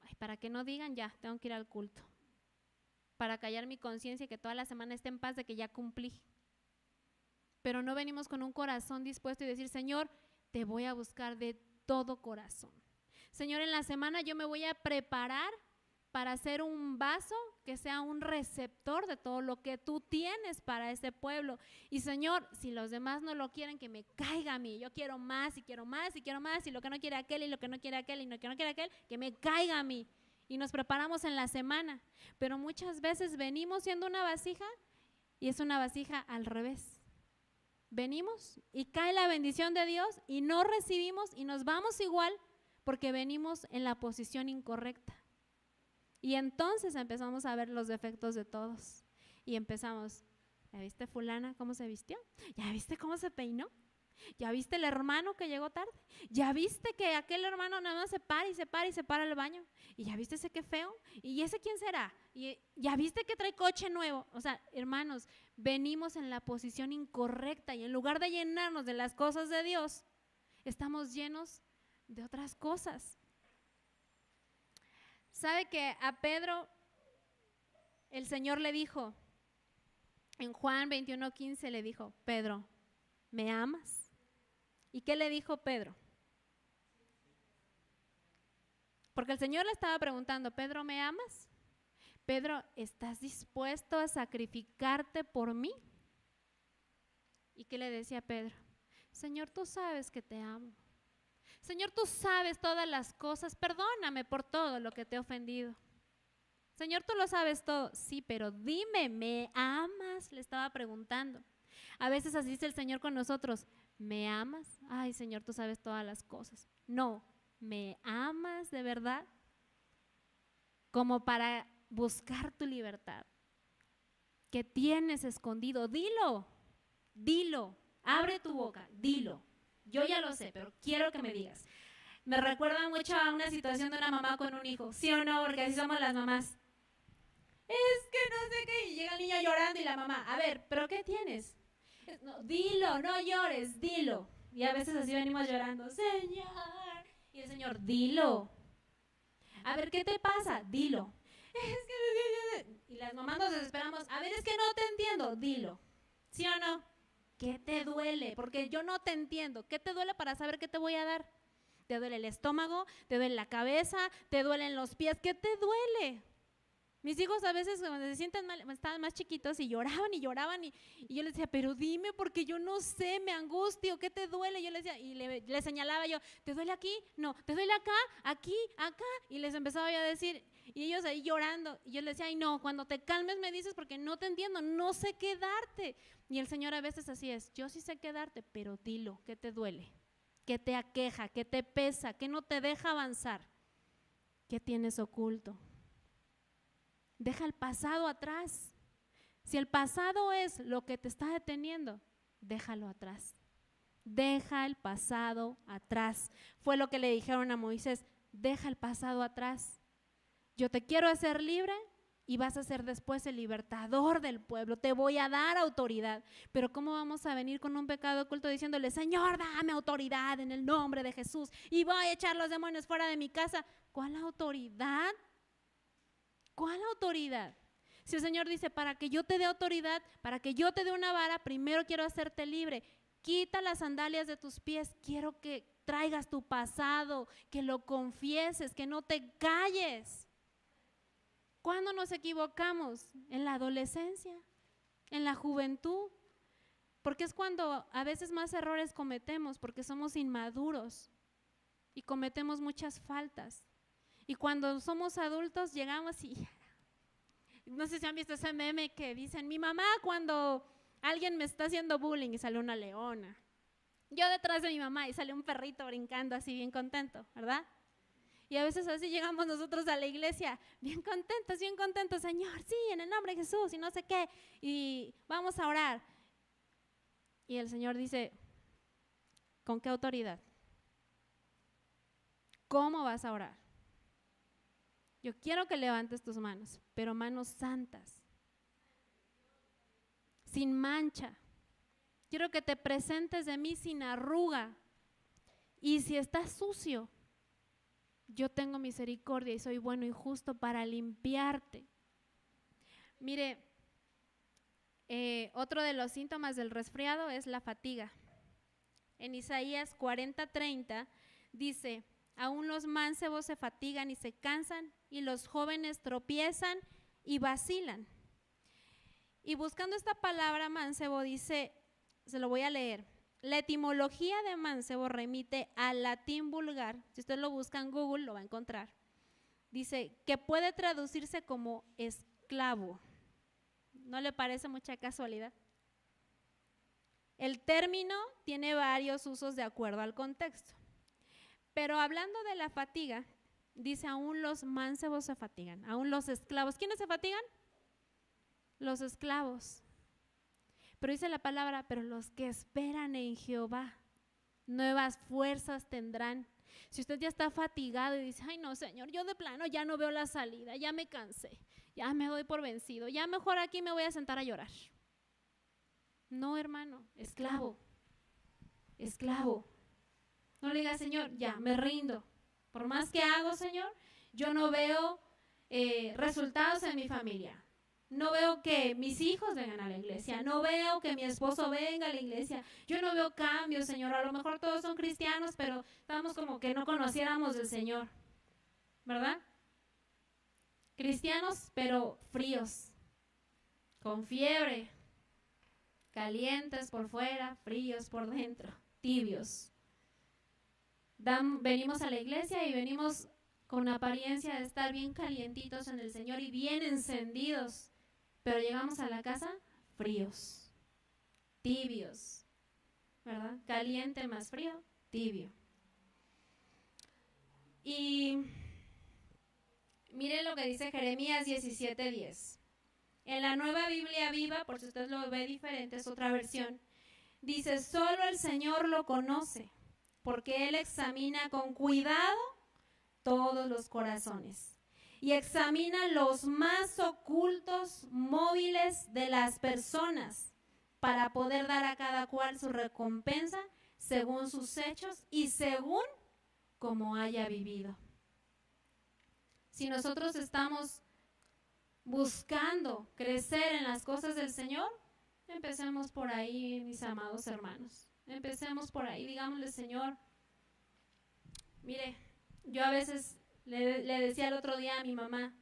ay, para que no digan ya, tengo que ir al culto, para callar mi conciencia y que toda la semana esté en paz de que ya cumplí. Pero no venimos con un corazón dispuesto y decir, Señor, te voy a buscar de todo corazón. Señor, en la semana yo me voy a preparar para ser un vaso que sea un receptor de todo lo que tú tienes para ese pueblo. Y Señor, si los demás no lo quieren, que me caiga a mí. Yo quiero más y quiero más y quiero más, y lo que no quiere aquel y lo que no quiere aquel y lo que no quiere aquel, que me caiga a mí. Y nos preparamos en la semana. Pero muchas veces venimos siendo una vasija y es una vasija al revés. Venimos y cae la bendición de Dios y no recibimos y nos vamos igual porque venimos en la posición incorrecta. Y entonces empezamos a ver los defectos de todos y empezamos, ¿ya viste fulana cómo se vistió? ¿Ya viste cómo se peinó? ¿Ya viste el hermano que llegó tarde? ¿Ya viste que aquel hermano nada más se para y se para y se para al baño? ¿Y ya viste ese qué feo? ¿Y ese quién será? ¿Y ya viste que trae coche nuevo? O sea, hermanos, venimos en la posición incorrecta y en lugar de llenarnos de las cosas de Dios, estamos llenos de otras cosas. ¿Sabe que a Pedro el Señor le dijo, en Juan 21:15 le dijo, Pedro, ¿me amas? ¿Y qué le dijo Pedro? Porque el Señor le estaba preguntando, Pedro, ¿me amas? Pedro, ¿estás dispuesto a sacrificarte por mí? ¿Y qué le decía Pedro? Señor, tú sabes que te amo. Señor, tú sabes todas las cosas, perdóname por todo lo que te he ofendido. Señor, tú lo sabes todo. Sí, pero dime, ¿me amas? Le estaba preguntando. A veces así dice el Señor con nosotros, ¿me amas? Ay, Señor, tú sabes todas las cosas. No, ¿me amas de verdad? Como para buscar tu libertad. ¿Qué tienes escondido? Dilo, dilo, abre tu boca, dilo. Yo ya lo sé, pero quiero que me digas. Me recuerda mucho a una situación de una mamá con un hijo, ¿sí o no? Porque así somos las mamás. Es que no sé qué, y llega el niño llorando y la mamá, a ver, ¿pero qué tienes? No, dilo, no llores, dilo. Y a veces así venimos llorando, Señor. Y el Señor, dilo. A ver, ¿qué te pasa? Dilo. Es que... Y las mamás nos desesperamos, a ver, es que no te entiendo, dilo. ¿Sí o no? ¿Qué te duele? Porque yo no te entiendo. ¿Qué te duele para saber qué te voy a dar? ¿Te duele el estómago? ¿Te duele la cabeza? ¿Te duelen los pies? ¿Qué te duele? Mis hijos a veces cuando se sienten mal, estaban más chiquitos y lloraban y yo les decía, pero dime porque yo no sé, me angustio, ¿qué te duele? Yo les decía, y le señalaba yo, ¿te duele aquí? No, ¿te duele acá? Aquí, acá. Y les empezaba yo a decir, y ellos ahí llorando. Y yo les decía, ay no, cuando te calmes me dices porque no te entiendo, no sé qué darte. Y el Señor a veces así es, yo sí sé qué darte, pero dilo, ¿qué te duele? ¿Qué te aqueja? ¿Qué te pesa? ¿Qué no te deja avanzar? ¿Qué tienes oculto? Deja el pasado atrás. Si el pasado es lo que te está deteniendo, déjalo atrás. Deja el pasado atrás. Fue lo que le dijeron a Moisés, deja el pasado atrás. Yo te quiero hacer libre y vas a ser después el libertador del pueblo. Te voy a dar autoridad. Pero ¿cómo vamos a venir con un pecado oculto diciéndole, Señor, dame autoridad en el nombre de Jesús y voy a echar los demonios fuera de mi casa? ¿Cuál autoridad? ¿Cuál autoridad? Si el Señor dice, para que yo te dé autoridad, para que yo te dé una vara, primero quiero hacerte libre. Quita las sandalias de tus pies, quiero que traigas tu pasado, que lo confieses, que no te calles. ¿Cuándo nos equivocamos? En la adolescencia, en la juventud, porque es cuando a veces más errores cometemos, porque somos inmaduros y cometemos muchas faltas. Y cuando somos adultos llegamos y no sé si han visto ese meme que dicen, mi mamá cuando alguien me está haciendo bullying y sale una leona. Yo detrás de mi mamá y sale un perrito brincando así bien contento, ¿verdad? Y a veces así llegamos nosotros a la iglesia, bien contentos, Señor, sí, en el nombre de Jesús y no sé qué, y vamos a orar. Y el Señor dice, ¿con qué autoridad? ¿Cómo vas a orar? Yo quiero que levantes tus manos, pero manos santas, sin mancha. Quiero que te presentes de mí sin arruga. Y si estás sucio, yo tengo misericordia y soy bueno y justo para limpiarte. Mire, otro de los síntomas del resfriado es la fatiga. En Isaías 40:30 dice, aún los mancebos se fatigan y se cansan, y los jóvenes tropiezan y vacilan. Y buscando esta palabra mancebo dice, se lo voy a leer, la etimología de mancebo remite al latín vulgar, si usted lo busca en Google lo va a encontrar. Dice que puede traducirse como esclavo. ¿No le parece mucha casualidad? El término tiene varios usos de acuerdo al contexto. Pero hablando de la fatiga, dice aún los mancebos se fatigan, aún los esclavos. ¿Quiénes se fatigan? Los esclavos. Pero dice la palabra, pero los que esperan en Jehová, nuevas fuerzas tendrán. Si usted ya está fatigado y dice, ay no Señor, yo de plano ya no veo la salida, ya me cansé, ya me doy por vencido, ya mejor aquí me voy a sentar a llorar. No, hermano, esclavo. No le diga, Señor, ya me rindo. Por más que hago, Señor, yo no veo resultados en mi familia. No veo que mis hijos vengan a la iglesia, no veo que mi esposo venga a la iglesia, yo no veo cambios, Señor. A lo mejor todos son cristianos, pero estamos como que no conociéramos del Señor, ¿verdad? Cristianos, pero fríos, con fiebre, calientes por fuera, fríos por dentro, tibios. Venimos a la iglesia y venimos con apariencia de estar bien calientitos en el Señor y bien encendidos, pero llegamos a la casa fríos, tibios, ¿verdad? Caliente más frío, tibio. Y miren lo que dice Jeremías 17:10. En la Nueva Biblia Viva, por si usted lo ve diferente, es otra versión, dice, solo el Señor lo conoce, porque Él examina con cuidado todos los corazones y examina los más ocultos móviles de las personas para poder dar a cada cual su recompensa según sus hechos y según como haya vivido. Si nosotros estamos buscando crecer en las cosas del Señor, empecemos por ahí, mis amados hermanos. Empecemos por ahí, digámosle, Señor, mire, yo a veces le decía el otro día a mi mamá,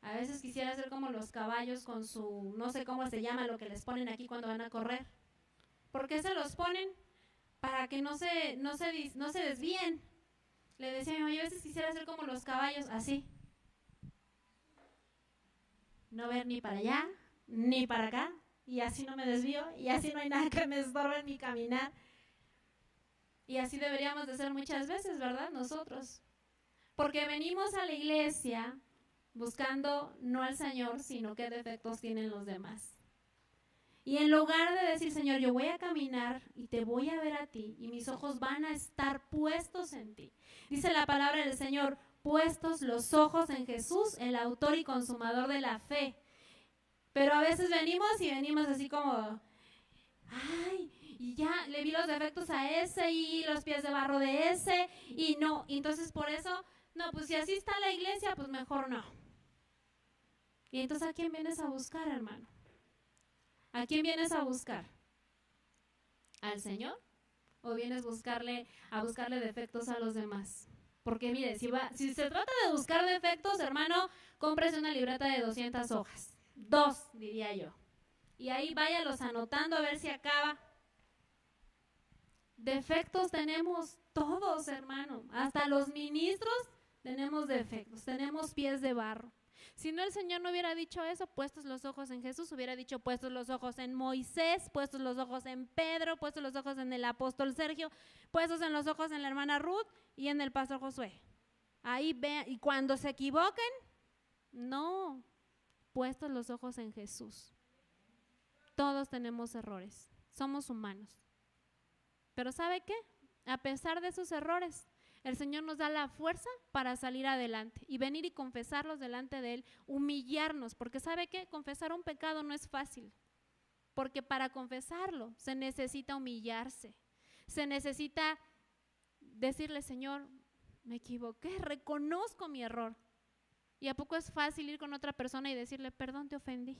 a veces quisiera ser como los caballos con su, no sé cómo se llama lo que les ponen aquí cuando van a correr. ¿Por qué se los ponen? Para que no se desvíen. Le decía a mi mamá, yo a veces quisiera ser como los caballos, así. No ver ni para allá, ni para acá, y así no me desvío, y así no hay nada que me estorbe en mi caminar. Y así deberíamos de ser muchas veces, ¿verdad? Nosotros. Porque venimos a la iglesia buscando no al Señor, sino qué defectos tienen los demás. Y en lugar de decir, Señor, yo voy a caminar y te voy a ver a ti, y mis ojos van a estar puestos en ti. Dice la palabra del Señor, puestos los ojos en Jesús, el autor y consumador de la fe. Pero a veces venimos así como, ay, y ya le vi los defectos a ese y los pies de barro de ese y no, y entonces por eso, no, pues si así está la iglesia, pues mejor no. Y entonces ¿a quién vienes a buscar, hermano? ¿A quién vienes a buscar? ¿Al Señor? ¿O vienes a buscarle defectos a los demás? Porque mire, si se trata de buscar defectos, hermano, cómprese una libreta de 200 hojas. 2, diría yo. Y ahí váyalos anotando a ver si acaba. Defectos tenemos todos, hermano. Hasta los ministros tenemos defectos. Tenemos pies de barro. Si no, el Señor no hubiera dicho eso, puestos los ojos en Jesús, hubiera dicho puestos los ojos en Moisés, puestos los ojos en Pedro, puestos los ojos en el apóstol Sergio, puestos en los ojos en la hermana Ruth y en el pastor Josué. Ahí vean, y cuando se equivoquen, no, puestos los ojos en Jesús. Todos tenemos errores, somos humanos. Pero ¿sabe qué? A pesar de esos errores, el Señor nos da la fuerza para salir adelante y venir y confesarlos delante de Él, humillarnos, porque ¿sabe qué? Confesar un pecado no es fácil, porque para confesarlo se necesita humillarse, se necesita decirle, Señor, me equivoqué, reconozco mi error. ¿Y a poco es fácil ir con otra persona y decirle, perdón, te ofendí?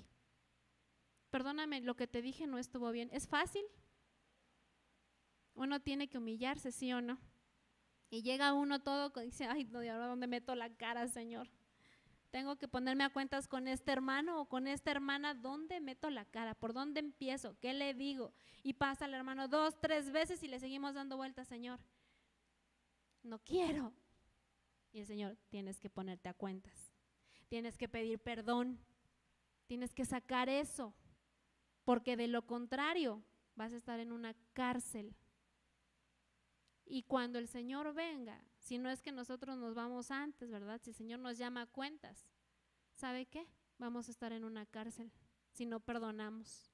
Perdóname, lo que te dije no estuvo bien. ¿Es fácil? Uno tiene que humillarse, ¿sí o no? Y llega uno todo, dice, ay, no, ¿y ahora dónde meto la cara, Señor? Tengo que ponerme a cuentas con este hermano o con esta hermana, ¿dónde meto la cara? ¿Por dónde empiezo? ¿Qué le digo? Y pasa el hermano 2, 3 veces y le seguimos dando vueltas, Señor. No quiero. Y el Señor, tienes que ponerte a cuentas. Tienes que pedir perdón. Tienes que sacar eso. Porque de lo contrario, vas a estar en una cárcel. Y cuando el Señor venga, si no es que nosotros nos vamos antes, ¿verdad? Si el Señor nos llama a cuentas, ¿sabe qué? Vamos a estar en una cárcel si no perdonamos,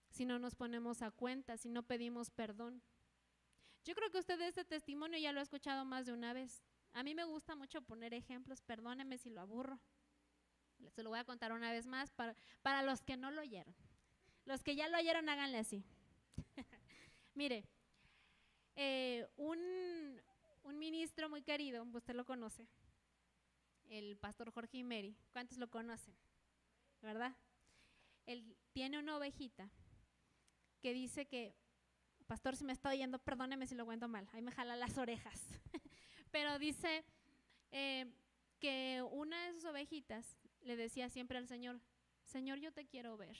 si no nos ponemos a cuentas, si no pedimos perdón. Yo creo que usted este testimonio ya lo ha escuchado más de una vez. A mí me gusta mucho poner ejemplos, perdóneme si lo aburro. Se lo voy a contar una vez más para los que no lo oyeron. Los que ya lo oyeron, háganle así. Mire, un ministro muy querido, usted lo conoce, el pastor Jorge Imeri. ¿Cuántos lo conocen? ¿Verdad? Él tiene una ovejita que dice que, pastor, si me está oyendo, perdóneme si lo cuento mal, ahí me jala las orejas, pero dice que una de sus ovejitas le decía siempre al Señor, Señor, yo te quiero ver,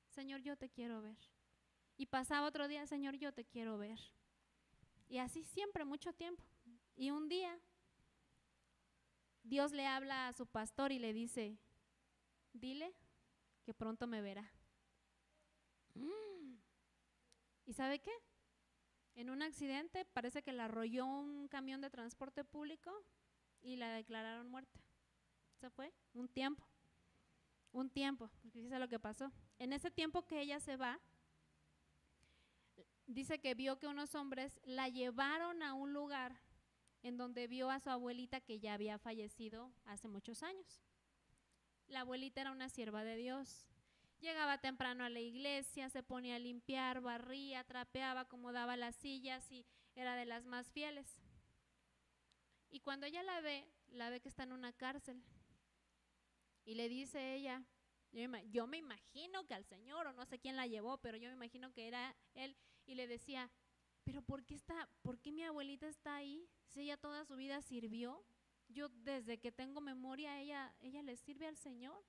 Señor, yo te quiero ver. Y pasaba otro día, Señor, yo te quiero ver. Y así siempre, mucho tiempo. Y un día, Dios le habla a su pastor y le dice, dile que pronto me verá. ¿Y sabe qué? En un accidente parece que la arrolló un camión de transporte público y la declararon muerta. Se fue un tiempo, porque dice lo que pasó. En ese tiempo que ella se va, dice que vio que unos hombres la llevaron a un lugar en donde vio a su abuelita que ya había fallecido hace muchos años. La abuelita era una sierva de Dios. Llegaba temprano a la iglesia, se ponía a limpiar, barría, trapeaba, acomodaba las sillas y era de las más fieles. Y cuando ella la ve que está en una cárcel. Y le dice ella, yo me imagino que al Señor, o no sé quién la llevó, pero yo me imagino que era él, y le decía, pero ¿por qué mi abuelita está ahí? Si ella toda su vida sirvió, yo desde que tengo memoria, ella le sirve al Señor,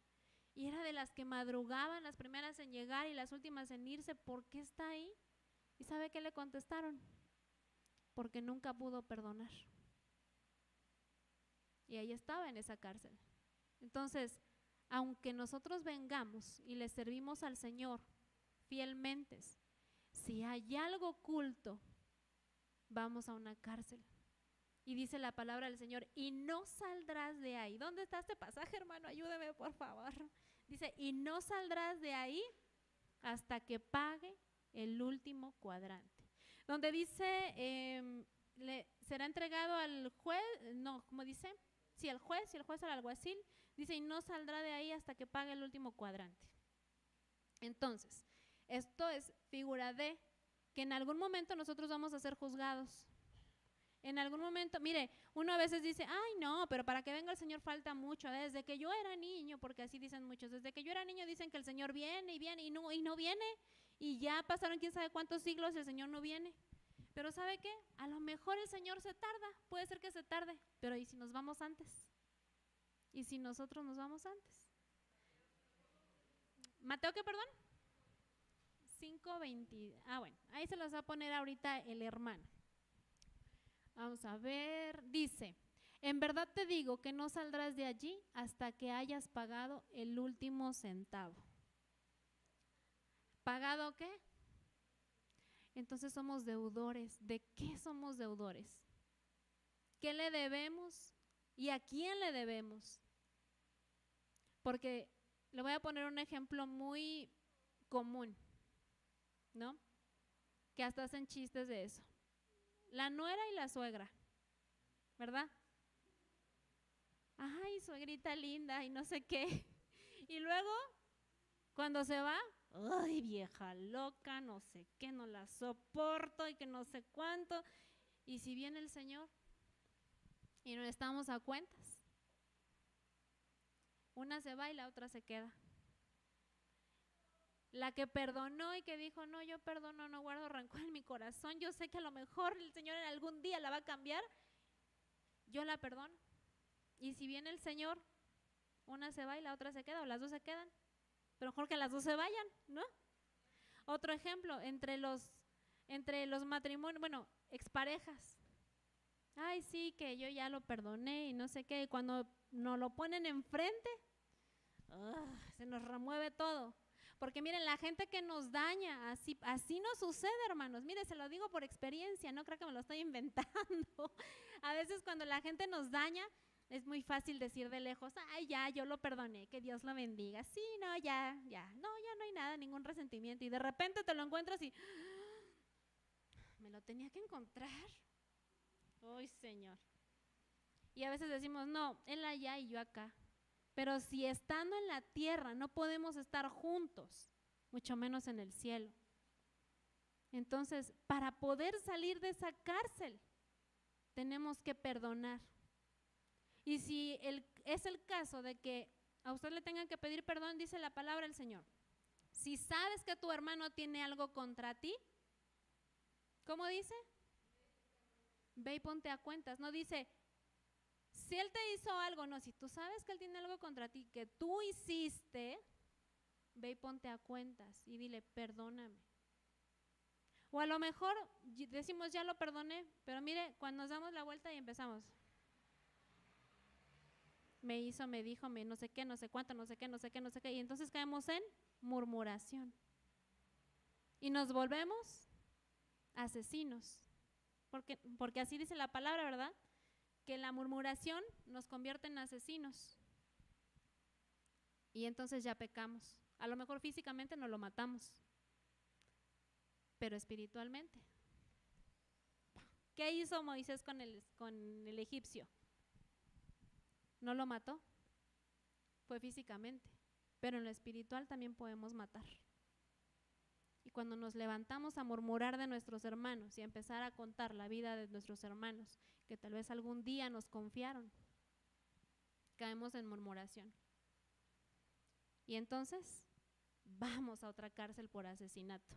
y era de las que madrugaban, las primeras en llegar y las últimas en irse, ¿por qué está ahí? ¿Y sabe qué le contestaron? Porque nunca pudo perdonar. Y ahí estaba en esa cárcel. Entonces, aunque nosotros vengamos y le servimos al Señor fielmente, si hay algo oculto, vamos a una cárcel. Y dice la palabra del Señor, y no saldrás de ahí. ¿Dónde está este pasaje, hermano? Ayúdeme, por favor. Dice, y no saldrás de ahí hasta que pague el último cuadrante. Donde dice, será entregado al juez, no, ¿cómo dice? Si el juez al alguacil, dice, y no saldrá de ahí hasta que pague el último cuadrante. Entonces, esto es figura de que en algún momento nosotros vamos a ser juzgados. En algún momento, mire, uno a veces dice, ay no, pero para que venga el Señor falta mucho. Desde que yo era niño, porque así dicen muchos, desde que yo era niño dicen que el Señor viene y viene y no viene. Y ya pasaron quién sabe cuántos siglos y el Señor no viene. Pero ¿sabe qué? A lo mejor el Señor se tarda, puede ser que se tarde, pero ¿y si nos vamos antes? ¿Y si nosotros nos vamos antes? ¿Mateo qué, perdón? 5:20. Bueno, ahí se los va a poner ahorita el hermano. Vamos a ver, dice, En verdad te digo que no saldrás de allí hasta que hayas pagado el último centavo. ¿Pagado qué? Entonces somos deudores. ¿De qué somos deudores? ¿Qué le debemos? ¿Y a quién le debemos? Porque le voy a poner un ejemplo muy común, ¿no? Que hasta hacen chistes de eso. La nuera y la suegra, ¿verdad? Ay, suegrita linda y no sé qué. Y luego, cuando se va, ay, vieja loca, no sé qué, no la soporto y que no sé cuánto. Y si viene el Señor y no estamos a cuentas, una se va y la otra se queda. La que perdonó y que dijo, no, yo perdono, no guardo rencor en mi corazón, yo sé que a lo mejor el Señor en algún día la va a cambiar, yo la perdono. Y si viene el Señor, una se va y la otra se queda, o las dos se quedan, pero mejor que las dos se vayan, ¿no? Otro ejemplo, entre los matrimonios, bueno, exparejas. Ay, sí, que yo ya lo perdoné y no sé qué, y cuando nos lo ponen enfrente, se nos remueve todo. Porque miren, la gente que nos daña, así no sucede, hermanos. Mire, se lo digo por experiencia, no creo que me lo estoy inventando. A veces cuando la gente nos daña, es muy fácil decir de lejos, ay, ya, yo lo perdoné, que Dios lo bendiga. Sí, no, ya no hay nada, ningún resentimiento. Y de repente te lo encuentras y me lo tenía que encontrar. Ay, Señor. Y a veces decimos, no, él allá y yo acá. Pero si estando en la tierra no podemos estar juntos, mucho menos en el cielo. Entonces, para poder salir de esa cárcel, tenemos que perdonar. Y si es el caso de que a usted le tengan que pedir perdón, dice la palabra del Señor. Si sabes que tu hermano tiene algo contra ti, ¿cómo dice? Ve y ponte a cuentas. No dice, si él te hizo algo, no, si tú sabes que él tiene algo contra ti, que tú hiciste, ve y ponte a cuentas y dile, perdóname. O a lo mejor decimos, ya lo perdoné, pero mire, cuando nos damos la vuelta y empezamos, me hizo, me dijo, me no sé qué, no sé cuánto, no sé qué, no sé qué, no sé qué, y entonces caemos en murmuración. Y nos volvemos asesinos, porque así dice la palabra, ¿verdad? Que la murmuración nos convierte en asesinos. Y entonces ya pecamos. A lo mejor físicamente no lo matamos, pero espiritualmente. ¿Qué hizo Moisés con el egipcio? No lo mató, fue físicamente, pero en lo espiritual también podemos matar. Y cuando nos levantamos a murmurar de nuestros hermanos y a empezar a contar la vida de nuestros hermanos, que tal vez algún día nos confiaron, caemos en murmuración. Y entonces vamos a otra cárcel por asesinato.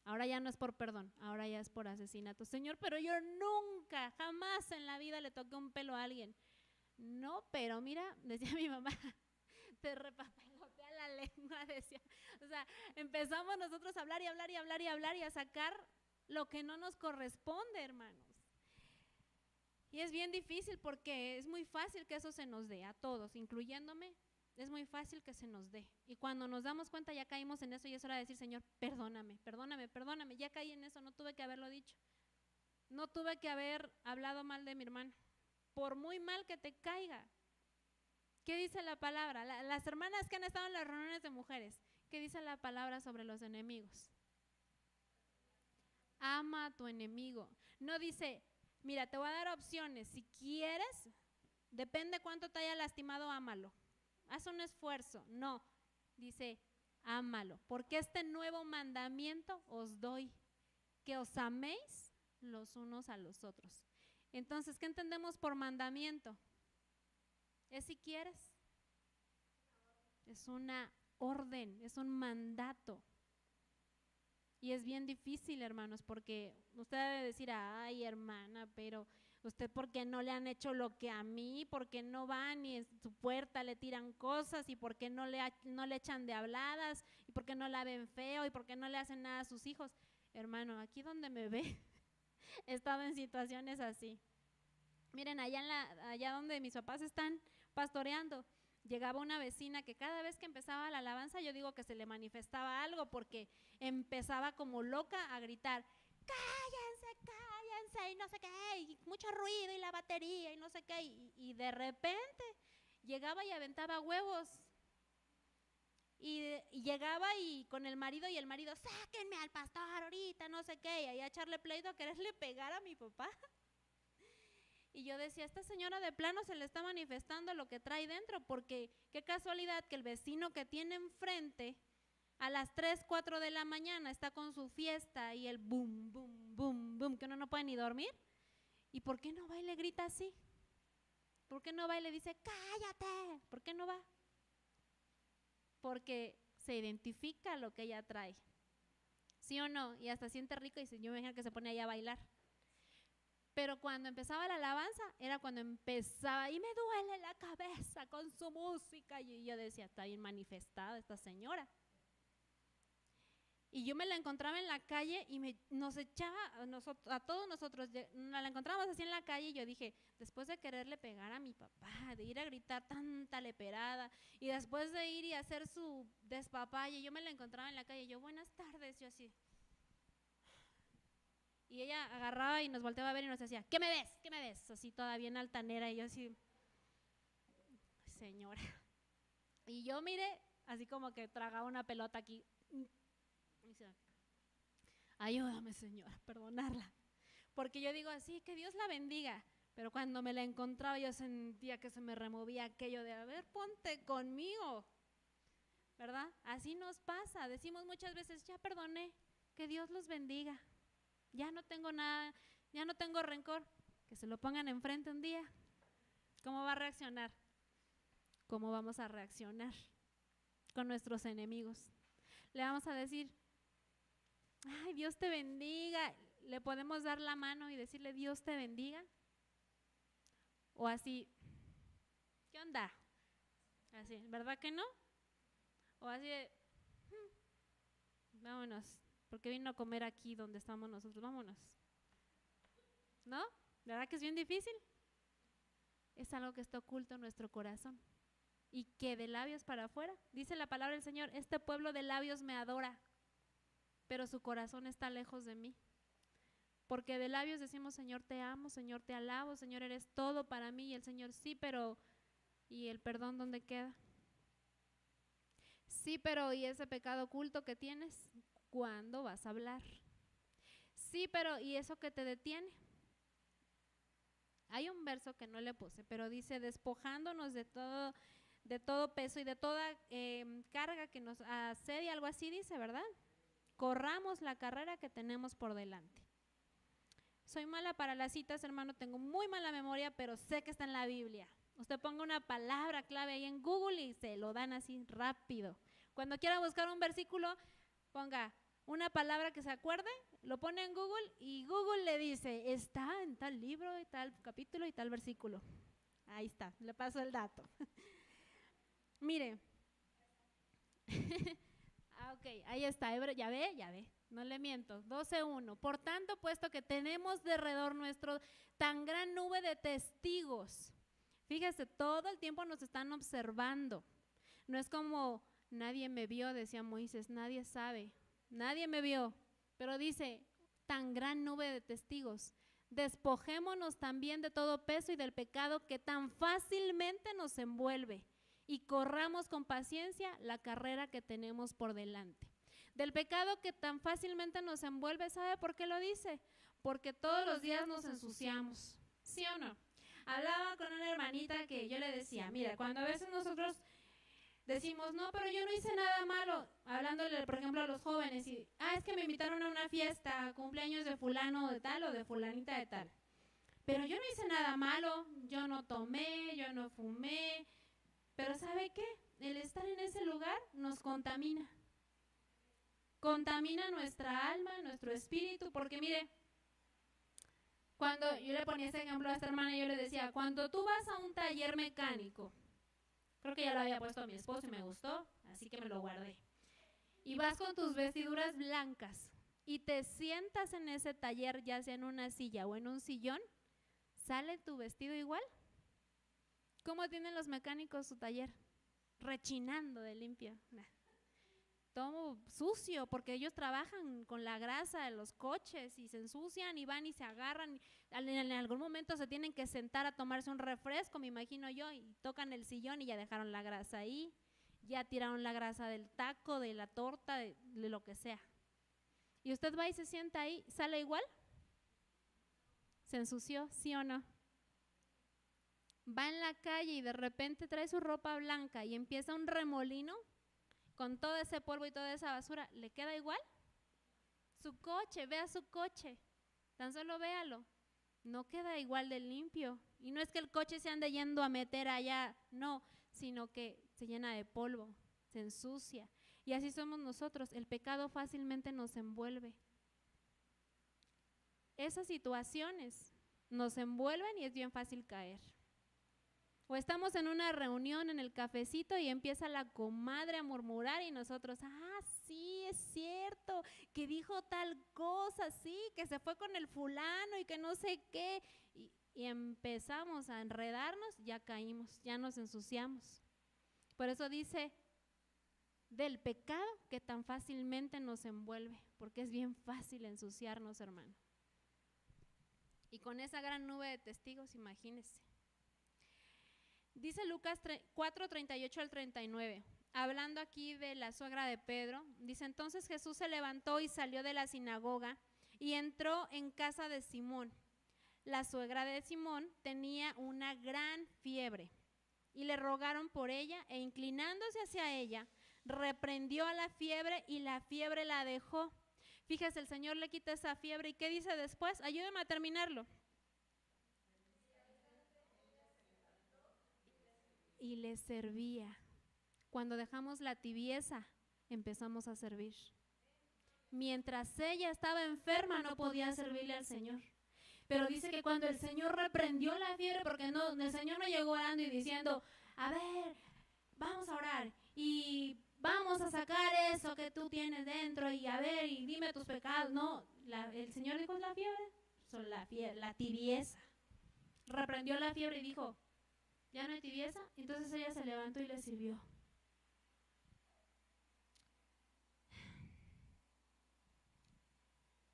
Ahora ya no es por perdón, ahora ya es por asesinato. Señor, pero yo nunca, jamás en la vida le toqué un pelo a alguien. No, pero mira, decía mi mamá, te repapelotea la lengua, decía. O sea, empezamos nosotros a hablar y hablar y hablar y hablar y a sacar lo que no nos corresponde, hermanos. Y es bien difícil porque es muy fácil que eso se nos dé a todos, incluyéndome. Es muy fácil que se nos dé. Y cuando nos damos cuenta ya caímos en eso y es hora de decir, Señor, perdóname, perdóname, perdóname. Ya caí en eso, no tuve que haberlo dicho. No tuve que haber hablado mal de mi hermano. Por muy mal que te caiga. ¿Qué dice la palabra? Las hermanas que han estado en las reuniones de mujeres, ¿qué dice la palabra sobre los enemigos? Ama a tu enemigo. No dice, mira, te voy a dar opciones. Si quieres, depende cuánto te haya lastimado, ámalo. Haz un esfuerzo. No, dice, ámalo. Porque este nuevo mandamiento os doy, que os améis los unos a los otros. Entonces, ¿qué entendemos por mandamiento? Es si quieres. Es una orden, es un mandato. Y es bien difícil, hermanos, porque usted debe decir, ay, hermana, pero usted ¿por qué no le han hecho lo que a mí? ¿Por qué no van y en su puerta le tiran cosas? ¿Y por qué no le echan de habladas? ¿Y por qué no la ven feo? ¿Y por qué no le hacen nada a sus hijos? Hermano, aquí donde me ve, he estado en situaciones así. Miren, allá donde mis papás están pastoreando, llegaba una vecina que cada vez que empezaba la alabanza, yo digo que se le manifestaba algo porque empezaba como loca a gritar, cállense, cállense, y no sé qué, y mucho ruido, y la batería, y no sé qué, y de repente llegaba y aventaba huevos. Y llegaba y con el marido, y el marido, sáquenme al pastor ahorita, no sé qué, y ahí a echarle pleito, a quererle pegar a mi papá. Y yo decía, esta señora de plano se le está manifestando lo que trae dentro, porque qué casualidad que el vecino que tiene enfrente a las 3, 4 de la mañana está con su fiesta y el boom, boom, boom, boom, que uno no puede ni dormir. ¿Y por qué no va y le grita así? ¿Por qué no va y le dice, cállate? ¿Por qué no va? Porque se identifica lo que ella trae, ¿sí o no? Y hasta siente rico y yo me imagino que se pone ahí a bailar. Pero cuando empezaba la alabanza, era cuando empezaba, y me duele la cabeza con su música. Y yo decía, está bien manifestada esta señora. Y yo me la encontraba en la calle y nos echaba, a todos nosotros, la encontrábamos así en la calle, y yo dije, después de quererle pegar a mi papá, de ir a gritar tanta leperada, y después de ir y hacer su despapalle, yo me la encontraba en la calle, yo, buenas tardes, yo así. Y ella agarraba y nos volteaba a ver y nos decía, ¿qué me ves? ¿Qué me ves? Así toda bien altanera, y yo así, señora. Y yo miré, así como que tragaba una pelota aquí. Y dice, ayúdame, señora, perdonarla. Porque yo digo así, que Dios la bendiga. Pero cuando me la encontraba, yo sentía que se me removía aquello de, a ver, ponte conmigo, ¿verdad? Así nos pasa. Decimos muchas veces, ya perdoné, que Dios los bendiga. Ya no tengo nada, ya no tengo rencor. Que se lo pongan enfrente un día. ¿Cómo va a reaccionar? ¿Cómo vamos a reaccionar con nuestros enemigos? Le vamos a decir, ay, Dios te bendiga. Le podemos dar la mano y decirle, Dios te bendiga. O así, ¿qué onda? Así, ¿verdad que no? O así de, vámonos, porque vino a comer aquí donde estamos nosotros, vámonos. ¿No? ¿Verdad que es bien difícil? Es algo que está oculto en nuestro corazón y que de labios para afuera, dice la palabra del Señor, este pueblo de labios me adora, pero su corazón está lejos de mí. Porque de labios decimos, Señor, te amo, Señor, te alabo, Señor, eres todo para mí. Y el Señor, sí, pero ¿y el perdón dónde queda? Sí, pero ¿y ese pecado oculto que tienes? ¿Cuándo vas a hablar? Sí, pero ¿y eso que te detiene? Hay un verso que no le puse, pero dice, despojándonos de todo peso y de toda carga que nos asedia, algo así dice, ¿verdad? Corramos la carrera que tenemos por delante. Soy mala para las citas, hermano, tengo muy mala memoria, pero sé que está en la Biblia. Usted ponga una palabra clave ahí en Google y se lo dan así rápido. Cuando quiera buscar un versículo, ponga una palabra que se acuerde, lo pone en Google y Google le dice, está en tal libro y tal capítulo y tal versículo. Ahí está, le paso el dato. Mire. Ok, ahí está, ya ve. No le miento, 12:1. Por tanto, puesto que tenemos de alrededor nuestro tan gran nube de testigos, fíjese, todo el tiempo nos están observando. No es como nadie me vio, decía Moisés, nadie sabe, nadie me vio. Pero dice, tan gran nube de testigos, despojémonos también de todo peso y del pecado que tan fácilmente nos envuelve y corramos con paciencia la carrera que tenemos por delante. Del pecado que tan fácilmente nos envuelve, ¿sabe por qué lo dice? Porque todos los días nos ensuciamos, ¿sí o no? Hablaba con una hermanita que yo le decía, mira, cuando a veces nosotros decimos, no, pero yo no hice nada malo, hablándole, por ejemplo, a los jóvenes, y, es que me invitaron a una fiesta, cumpleaños de fulano de tal o de fulanita de tal, pero yo no hice nada malo, yo no tomé, yo no fumé, pero ¿sabe qué? El estar en ese lugar nos contamina. Contamina nuestra alma, nuestro espíritu, porque mire, cuando yo le ponía ese ejemplo a esta hermana, yo le decía, cuando tú vas a un taller mecánico, creo que ya lo había puesto a mi esposo y me gustó, así que me lo guardé, y vas con tus vestiduras blancas y te sientas en ese taller, ya sea en una silla o en un sillón, ¿sale tu vestido igual? ¿Cómo tienen los mecánicos su taller? Rechinando de limpio. Todo sucio, porque ellos trabajan con la grasa de los coches y se ensucian y van y se agarran. En algún momento se tienen que sentar a tomarse un refresco, me imagino yo, y tocan el sillón y ya dejaron la grasa ahí, ya tiraron la grasa del taco, de la torta, de lo que sea. Y usted va y se sienta ahí, ¿sale igual? ¿Se ensució, sí o no? Va en la calle y de repente trae su ropa blanca y empieza un remolino con todo ese polvo y toda esa basura, ¿le queda igual? Su coche, vea su coche, tan solo véalo, no queda igual de limpio. Y no es que el coche se ande yendo a meter allá, no, sino que se llena de polvo, se ensucia. Y así somos nosotros, el pecado fácilmente nos envuelve. Esas situaciones nos envuelven y es bien fácil caer. O estamos en una reunión en el cafecito y empieza la comadre a murmurar y nosotros, sí, es cierto, que dijo tal cosa, sí, que se fue con el fulano y que no sé qué. Y empezamos a enredarnos, ya caímos, ya nos ensuciamos. Por eso dice, del pecado que tan fácilmente nos envuelve, porque es bien fácil ensuciarnos, hermano. Y con esa gran nube de testigos, imagínense. Dice Lucas 4, 38 al 39, hablando aquí de la suegra de Pedro, dice: entonces Jesús se levantó y salió de la sinagoga y entró en casa de Simón. La suegra de Simón tenía una gran fiebre y le rogaron por ella, e inclinándose hacia ella, reprendió a la fiebre y la fiebre la dejó. Fíjese, el Señor le quita esa fiebre y ¿qué dice después? Ayúdeme a terminarlo. Y le servía. Cuando dejamos la tibieza, empezamos a servir. Mientras ella estaba enferma, no podía servirle al Señor. Pero dice que cuando el Señor reprendió la fiebre, porque no, el Señor no llegó orando y diciendo: a ver, vamos a orar y vamos a sacar eso que tú tienes dentro y a ver, y dime tus pecados. No, el Señor dijo: la fiebre, la tibieza. Reprendió la fiebre y dijo: ¿ya no hay tibieza? Entonces ella se levantó y le sirvió.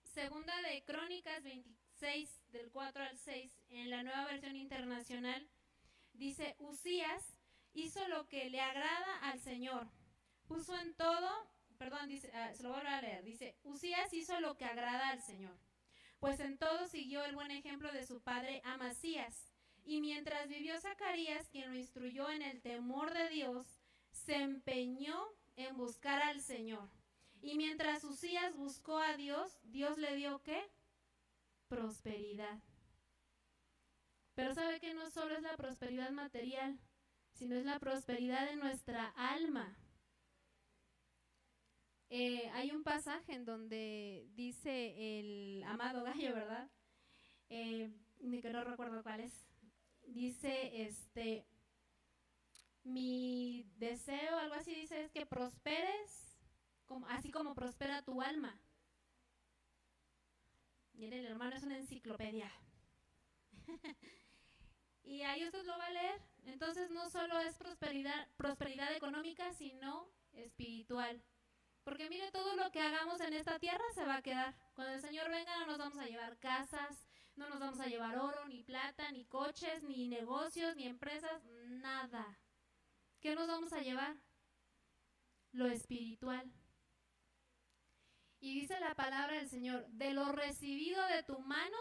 Segunda de Crónicas 26, del 4 al 6, en la Nueva Versión Internacional, dice: Uzías hizo lo que le agrada al Señor. Puso en todo, dice, se lo voy a leer, dice: Uzías hizo lo que agrada al Señor, pues en todo siguió el buen ejemplo de su padre Amasías. Y mientras vivió Zacarías, quien lo instruyó en el temor de Dios, se empeñó en buscar al Señor. Y mientras Uzías buscó a Dios, Dios le dio ¿qué? Prosperidad. Pero ¿sabe que no solo es la prosperidad material, sino es la prosperidad de nuestra alma? Hay un pasaje en donde dice el amado Gallo, ¿verdad? Ni que no recuerdo cuál es. Dice, mi deseo, algo así dice, es que prosperes, así como prospera tu alma. Miren, el hermano es una enciclopedia. Y ahí usted lo va a leer. Entonces no solo es prosperidad económica, sino espiritual. Porque mire, todo lo que hagamos en esta tierra se va a quedar. Cuando el Señor venga no nos vamos a llevar casas, no nos vamos a llevar oro, ni plata, ni coches, ni negocios, ni empresas, nada. ¿Qué nos vamos a llevar? Lo espiritual. Y dice la palabra del Señor: de lo recibido de tu mano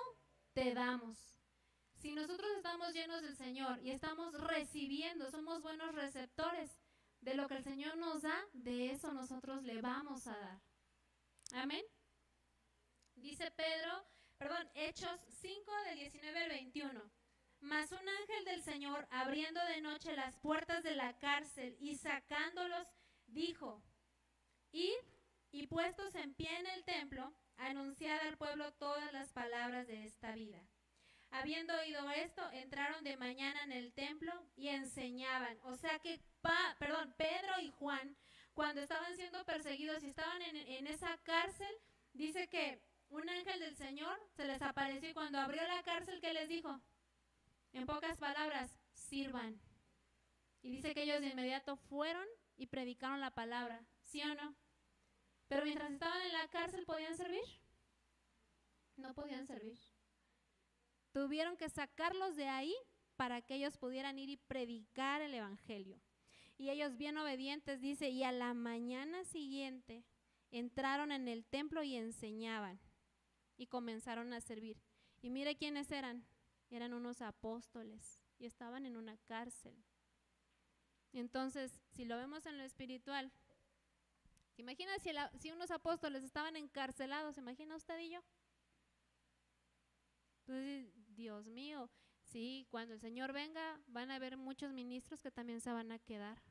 te damos. Si nosotros estamos llenos del Señor y estamos recibiendo, somos buenos receptores de lo que el Señor nos da, de eso nosotros le vamos a dar. Amén. Dice Hechos 5, del 19 al 21. Mas un ángel del Señor, abriendo de noche las puertas de la cárcel y sacándolos, dijo: id y puestos en pie en el templo, anunciad al pueblo todas las palabras de esta vida. Habiendo oído esto, entraron de mañana en el templo y enseñaban. O sea que Pedro y Juan, cuando estaban siendo perseguidos y estaban en esa cárcel, dice que un ángel del Señor se les apareció y cuando abrió la cárcel, ¿qué les dijo? En pocas palabras, sirvan. Y dice que ellos de inmediato fueron y predicaron la palabra, ¿sí o no? Pero mientras estaban en la cárcel, ¿podían servir? No podían servir. Tuvieron que sacarlos de ahí para que ellos pudieran ir y predicar el evangelio. Y ellos bien obedientes, dice, y a la mañana siguiente entraron en el templo y enseñaban y comenzaron a servir. Y mire quiénes eran unos apóstoles y estaban en una cárcel. Entonces, si lo vemos en lo espiritual, ¿se imagina si unos apóstoles estaban encarcelados? ¿Se imagina usted y yo? Entonces, Dios mío, sí, cuando el Señor venga van a haber muchos ministros que también se van a quedar.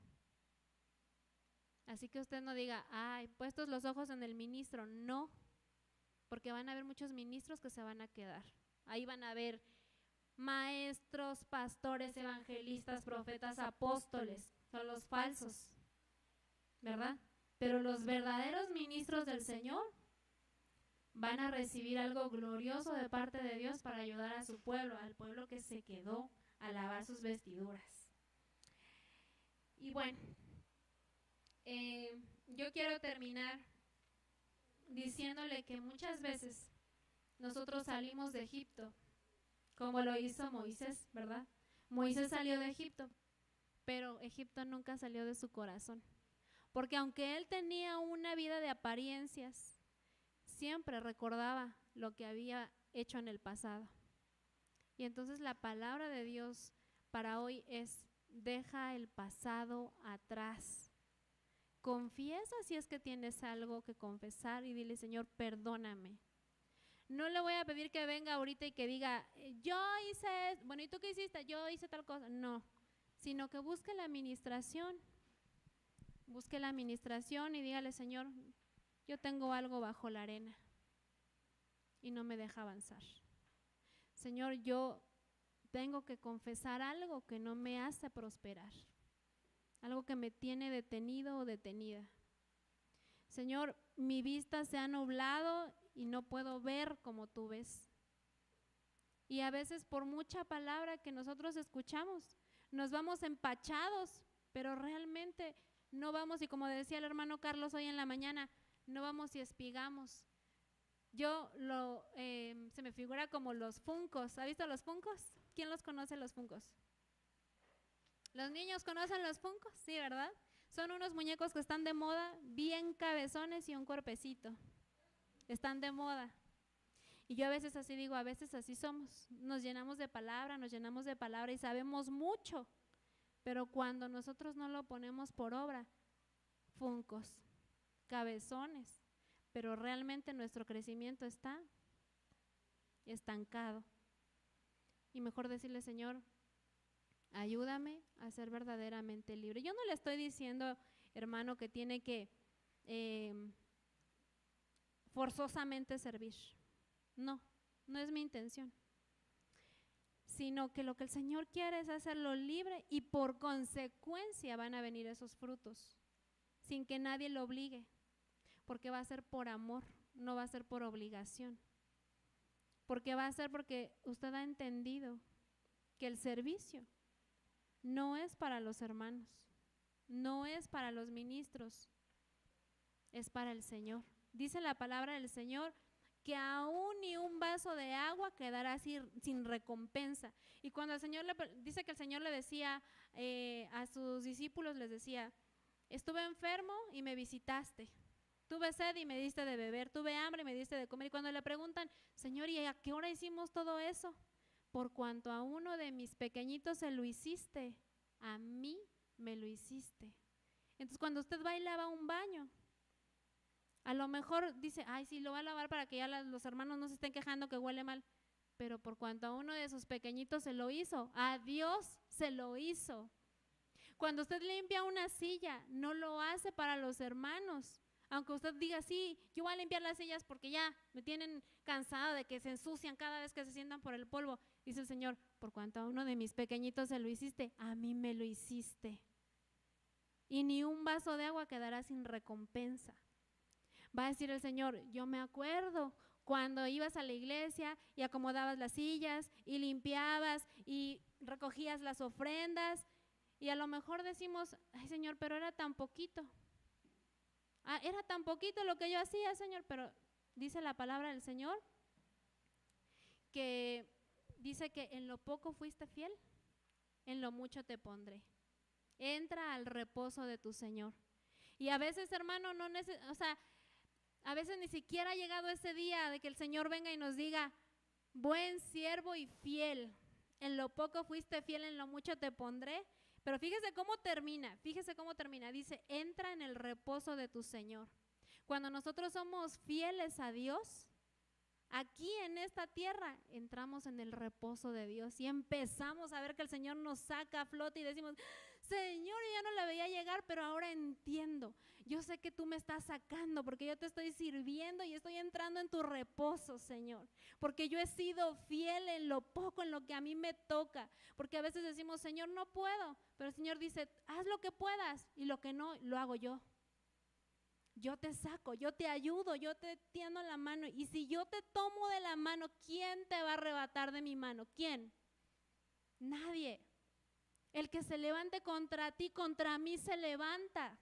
Así que usted no diga, ay, puestos los ojos en el ministro, no, porque van a haber muchos ministros que se van a quedar. Ahí van a haber maestros, pastores, evangelistas, profetas, apóstoles, son los falsos, ¿verdad? Pero los verdaderos ministros del Señor van a recibir algo glorioso de parte de Dios para ayudar a su pueblo, al pueblo que se quedó a lavar sus vestiduras. Y bueno, yo quiero terminar diciéndole que muchas veces nosotros salimos de Egipto, como lo hizo Moisés, ¿verdad? Moisés salió de Egipto, pero Egipto nunca salió de su corazón, porque aunque él tenía una vida de apariencias, siempre recordaba lo que había hecho en el pasado. Y entonces la palabra de Dios para hoy es: deja el pasado atrás. Confiesa si es que tienes algo que confesar y dile, Señor, perdóname. No le voy a pedir que venga ahorita y que diga, yo hice, bueno, ¿y tú qué hiciste? Yo hice tal cosa. No, sino que busque la administración. Busque la administración y dígale, Señor, yo tengo algo bajo la arena y no me deja avanzar. Señor, yo tengo que confesar algo que no me hace prosperar, algo que me tiene detenido o detenida. Señor, mi vista se ha nublado y no puedo ver como tú ves. Y a veces por mucha palabra que nosotros escuchamos, nos vamos empachados, pero realmente no vamos, y como decía el hermano Carlos hoy en la mañana, no vamos y espigamos. Se me figura como los funcos. ¿Ha visto los funcos? ¿Quién los conoce, los funcos? ¿Los niños conocen los funcos? Sí, ¿verdad? Son unos muñecos que están de moda, bien cabezones y un cuerpecito. Están de moda. Y yo a veces así digo, a veces así somos. Nos llenamos de palabra y sabemos mucho, pero cuando nosotros no lo ponemos por obra, funcos, cabezones, pero realmente nuestro crecimiento está estancado. Y mejor decirle, Señor, ayúdame a ser verdaderamente libre. Yo no le estoy diciendo, hermano, que tiene que forzosamente servir. No, no es mi intención. Sino que lo que el Señor quiere es hacerlo libre y por consecuencia van a venir esos frutos, sin que nadie lo obligue, porque va a ser por amor, no va a ser por obligación. Porque va a ser porque usted ha entendido que el servicio no es para los hermanos, no es para los ministros, es para el Señor. Dice la palabra del Señor que aún ni un vaso de agua quedará sin recompensa. Y cuando el Señor dice que el Señor le decía a sus discípulos, les decía, estuve enfermo y me visitaste, tuve sed y me diste de beber, tuve hambre y me diste de comer. Y cuando le preguntan, Señor, ¿y a qué hora hicimos todo eso? Por cuanto a uno de mis pequeñitos se lo hiciste, a mí me lo hiciste. Entonces cuando usted va y lava un baño, a lo mejor dice, ay, sí, lo va a lavar para que ya los hermanos no se estén quejando que huele mal, pero por cuanto a uno de sus pequeñitos se lo hizo, a Dios se lo hizo. Cuando usted limpia una silla, no lo hace para los hermanos, aunque usted diga, sí, yo voy a limpiar las sillas porque ya me tienen cansada de que se ensucian cada vez que se sientan por el polvo. Dice el Señor, por cuanto a uno de mis pequeñitos se lo hiciste, a mí me lo hiciste. Y ni un vaso de agua quedará sin recompensa. Va a decir el Señor, yo me acuerdo cuando ibas a la iglesia y acomodabas las sillas y limpiabas y recogías las ofrendas y a lo mejor decimos, ay Señor, pero era tan poquito. Era tan poquito lo que yo hacía, Señor, pero dice la palabra del Señor que dice que en lo poco fuiste fiel, en lo mucho te pondré. Entra al reposo de tu Señor. Y a veces, hermano, a veces ni siquiera ha llegado ese día de que el Señor venga y nos diga, buen siervo y fiel, en lo poco fuiste fiel, en lo mucho te pondré. Pero fíjese cómo termina, dice, entra en el reposo de tu Señor. Cuando nosotros somos fieles a Dios, aquí en esta tierra, entramos en el reposo de Dios y empezamos a ver que el Señor nos saca a flote y decimos, Señor, yo ya no la veía llegar, pero ahora entiendo. Yo sé que tú me estás sacando porque yo te estoy sirviendo y estoy entrando en tu reposo, Señor. Porque yo he sido fiel en lo poco, en lo que a mí me toca. Porque a veces decimos, Señor, no puedo. Pero el Señor dice, haz lo que puedas y lo que no, lo hago yo. Yo te saco, yo te ayudo, yo te tiendo la mano. Y si yo te tomo de la mano, ¿quién te va a arrebatar de mi mano? ¿Quién? Nadie. El que se levante contra ti, contra mí se levanta.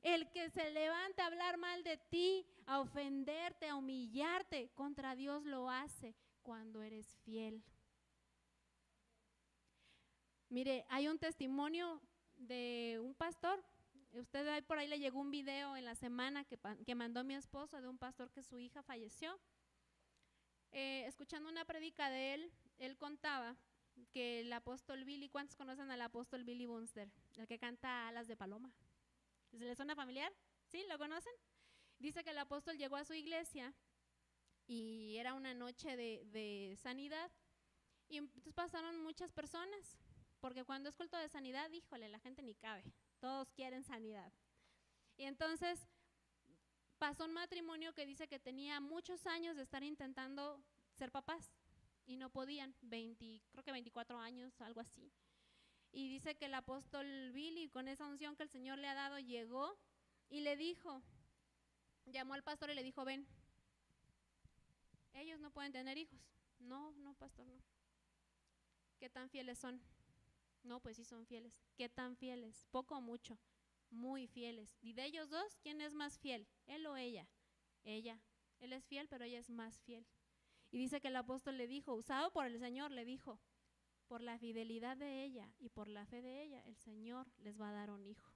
El que se levante a hablar mal de ti, a ofenderte, a humillarte, contra Dios lo hace cuando eres fiel. Mire, hay un testimonio de un pastor. Usted por ahí le llegó un video en la semana que mandó mi esposo de un pastor que su hija falleció. Escuchando una predica de él contaba que el apóstol Billy, ¿cuántos conocen al apóstol Billy Bunster? El que canta Alas de Paloma. ¿Se les suena familiar? ¿Sí? ¿Lo conocen? Dice que el apóstol llegó a su iglesia y era una noche de sanidad y entonces pasaron muchas personas, porque cuando es culto de sanidad, híjole, la gente ni cabe, todos quieren sanidad. Y entonces pasó un matrimonio que dice que tenía muchos años de estar intentando ser papás y no podían, creo que 24 años, algo así. Y dice que el apóstol Billy, con esa unción que el Señor le ha dado, llegó y le dijo, llamó al pastor y le dijo, ven, ellos no pueden tener hijos. No, pastor, no. ¿Qué tan fieles son? No, pues sí son fieles. ¿Qué tan fieles? ¿Poco o mucho? Muy fieles. ¿Y de ellos dos, quién es más fiel? ¿Él o ella? Ella. Él es fiel, pero ella es más fiel. Y dice que el apóstol le dijo, usado por el Señor, le dijo, por la fidelidad de ella y por la fe de ella, el Señor les va a dar un hijo.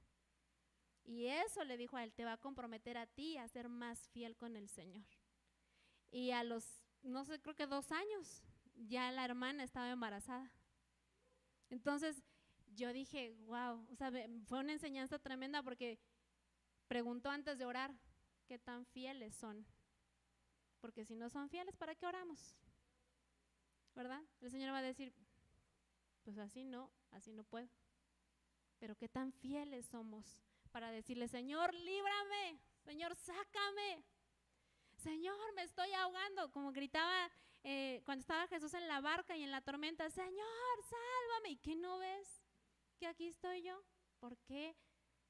Y eso le dijo a él, te va a comprometer a ti a ser más fiel con el Señor. Y a los, no sé, creo que 2 años, ya la hermana estaba embarazada. Entonces yo dije, wow, o sea, fue una enseñanza tremenda porque preguntó antes de orar, ¿qué tan fieles son? Porque si no son fieles, ¿para qué oramos? ¿Verdad? El Señor va a decir, pues así no puedo. Pero qué tan fieles somos para decirle, Señor, líbrame, Señor, sácame, Señor, me estoy ahogando, como gritaba cuando estaba Jesús en la barca y en la tormenta, Señor, sálvame. ¿Y qué no ves? Que aquí estoy yo. ¿Por qué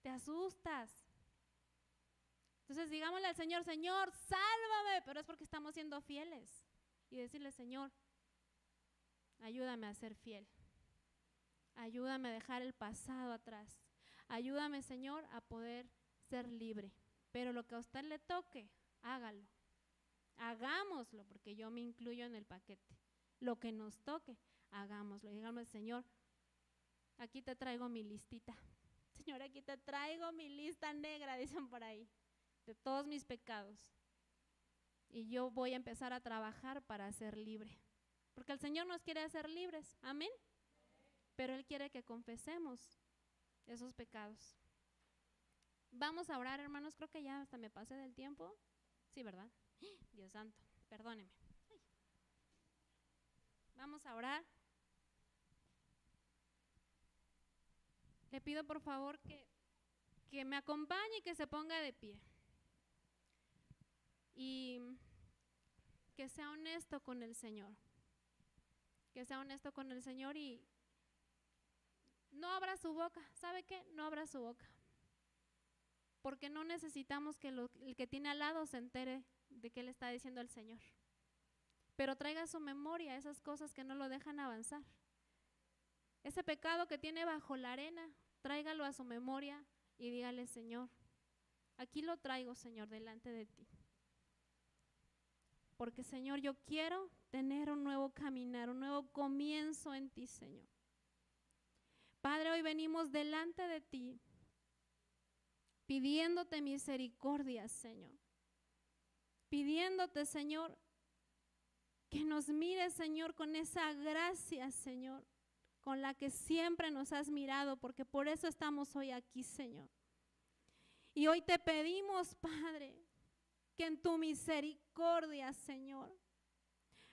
te asustas? Entonces digámosle al Señor, Señor, sálvame, pero es porque estamos siendo fieles. Y decirle, Señor, ayúdame a ser fiel. Ayúdame a dejar el pasado atrás. Ayúdame, Señor, a poder ser libre. Pero lo que a usted le toque, hágalo. Hagámoslo, porque yo me incluyo en el paquete. Lo que nos toque, hagámoslo. Y dígame, Señor, aquí te traigo mi listita. Señor, aquí te traigo mi lista negra, dicen por ahí, de todos mis pecados. Y yo voy a empezar a trabajar para ser libre. Porque el Señor nos quiere hacer libres. Amén. Pero Él quiere que confesemos esos pecados. Vamos a orar, hermanos. Creo que ya hasta me pasé del tiempo. Sí, ¿verdad? Dios santo, perdóneme. Vamos a orar. Le pido por favor que me acompañe y que se ponga de pie. Y que sea honesto con el Señor. Que sea honesto con el Señor y no abra su boca. ¿Sabe qué? No abra su boca. Porque no necesitamos que el que tiene al lado se entere de qué le está diciendo el Señor. Pero traiga a su memoria esas cosas que no lo dejan avanzar. ese pecado que tiene bajo la arena, tráigalo a su memoria y dígale: Señor, aquí lo traigo, Señor, delante de ti. Porque, Señor, yo quiero tener un nuevo caminar, un nuevo comienzo en ti, Señor. Padre, hoy venimos delante de ti, pidiéndote misericordia, Señor. Pidiéndote, Señor, que nos mires, Señor, con esa gracia, Señor, con la que siempre nos has mirado, porque por eso estamos hoy aquí, Señor. Y hoy te pedimos, Padre, que en tu misericordia, Señor,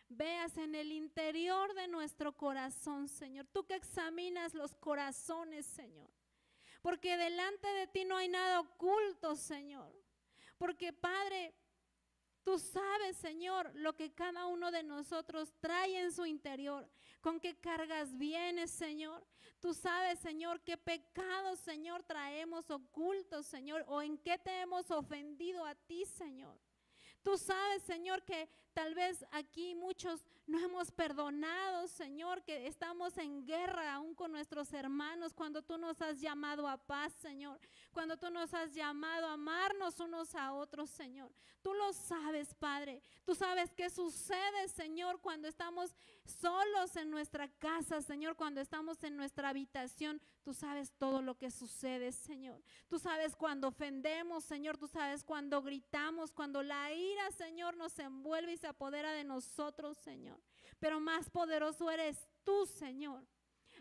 veas en el interior de nuestro corazón, Señor. Tú que examinas los corazones, Señor. Porque delante de ti no hay nada oculto, Señor. Porque, Padre, tú sabes, Señor, lo que cada uno de nosotros trae en su interior, con qué cargas vienes, Señor. Tú sabes, Señor, qué pecados, Señor, traemos ocultos, Señor, o en qué te hemos ofendido a ti, Señor. Tú sabes, Señor, que tal vez aquí muchos no hemos perdonado, Señor, que estamos en guerra aún con nuestros hermanos, cuando tú nos has llamado a paz, Señor, cuando tú nos has llamado a amarnos unos a otros, Señor. Tú lo sabes, Padre. Tú sabes qué sucede, Señor, cuando estamos solos en nuestra casa, Señor, cuando estamos en nuestra habitación. Tú sabes todo lo que sucede, Señor. Tú sabes cuando ofendemos, Señor. Tú sabes cuando gritamos, cuando la ira, Señor, nos envuelve y se apodera de nosotros, Señor. Pero más poderoso eres tú, Señor.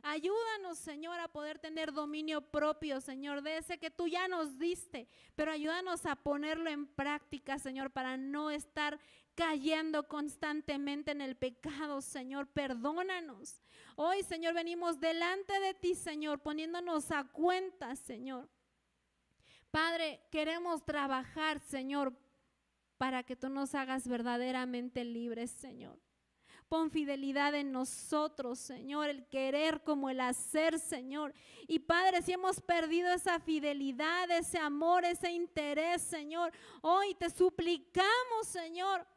Ayúdanos, Señor, a poder tener dominio propio, Señor, de ese que tú ya nos diste, pero ayúdanos a ponerlo en práctica, Señor, para no estar cayendo constantemente en el pecado, Señor. Perdónanos. Hoy, Señor, venimos delante de ti, Señor, poniéndonos a cuenta, Señor. Padre, queremos trabajar, Señor, para que tú nos hagas verdaderamente libres, Señor. Pon fidelidad en nosotros, Señor, el querer como el hacer, Señor. Y Padre, si hemos perdido esa fidelidad, ese amor, ese interés, Señor, hoy te suplicamos, Señor,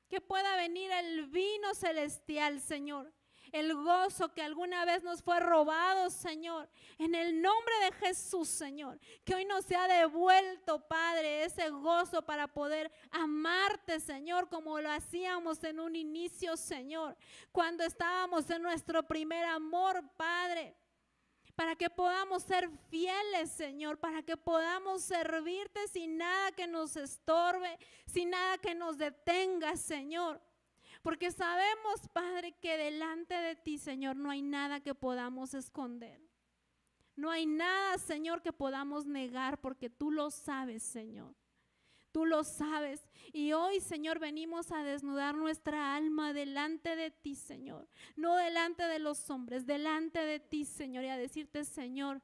que pueda venir el vino celestial, Señor. El gozo que alguna vez nos fue robado, Señor, en el nombre de Jesús, Señor, que hoy nos sea devuelto, Padre, ese gozo para poder amarte, Señor, como lo hacíamos en un inicio, Señor, cuando estábamos en nuestro primer amor, Padre, para que podamos ser fieles, Señor, para que podamos servirte sin nada que nos estorbe, sin nada que nos detenga, Señor. Porque sabemos, Padre, que delante de ti, Señor, no hay nada que podamos esconder. No hay nada, Señor, que podamos negar, porque tú lo sabes, Señor. Tú lo sabes. Y hoy, Señor, venimos a desnudar nuestra alma delante de ti, Señor. No delante de los hombres, delante de ti, Señor. Y a decirte, Señor,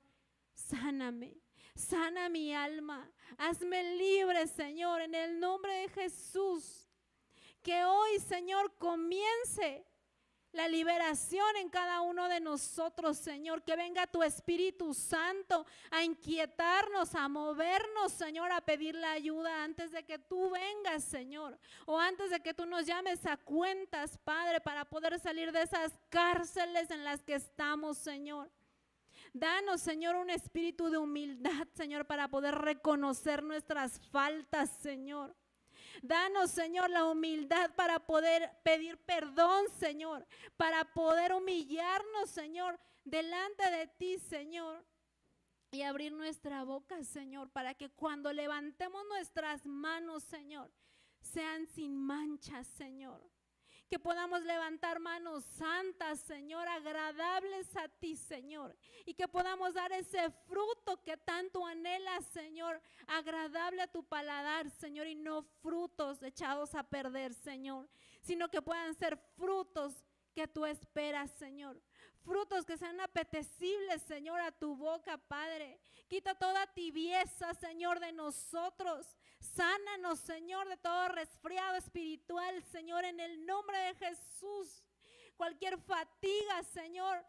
sáname. Sana mi alma. Hazme libre, Señor, en el nombre de Jesús. Que hoy, Señor, comience la liberación en cada uno de nosotros, Señor. Que venga tu Espíritu Santo a inquietarnos, a movernos, Señor, a pedir la ayuda antes de que tú vengas, Señor. O antes de que tú nos llames a cuentas, Padre, para poder salir de esas cárceles en las que estamos, Señor. Danos, Señor, un espíritu de humildad, Señor, para poder reconocer nuestras faltas, Señor. Danos, Señor, la humildad para poder pedir perdón, Señor, para poder humillarnos, Señor, delante de ti, Señor, y abrir nuestra boca, Señor, para que cuando levantemos nuestras manos, Señor, sean sin manchas, Señor. Que podamos levantar manos santas, Señor, agradables a ti, Señor. Y que podamos dar ese fruto que tanto anhelas, Señor, agradable a tu paladar, Señor. Y no frutos echados a perder, Señor, sino que puedan ser frutos que tú esperas, Señor. Frutos que sean apetecibles, Señor, a tu boca, Padre. Quita toda tibieza, Señor, de nosotros. Sánanos, Señor, de todo resfriado espiritual, Señor, en el nombre de Jesús. Cualquier fatiga, Señor,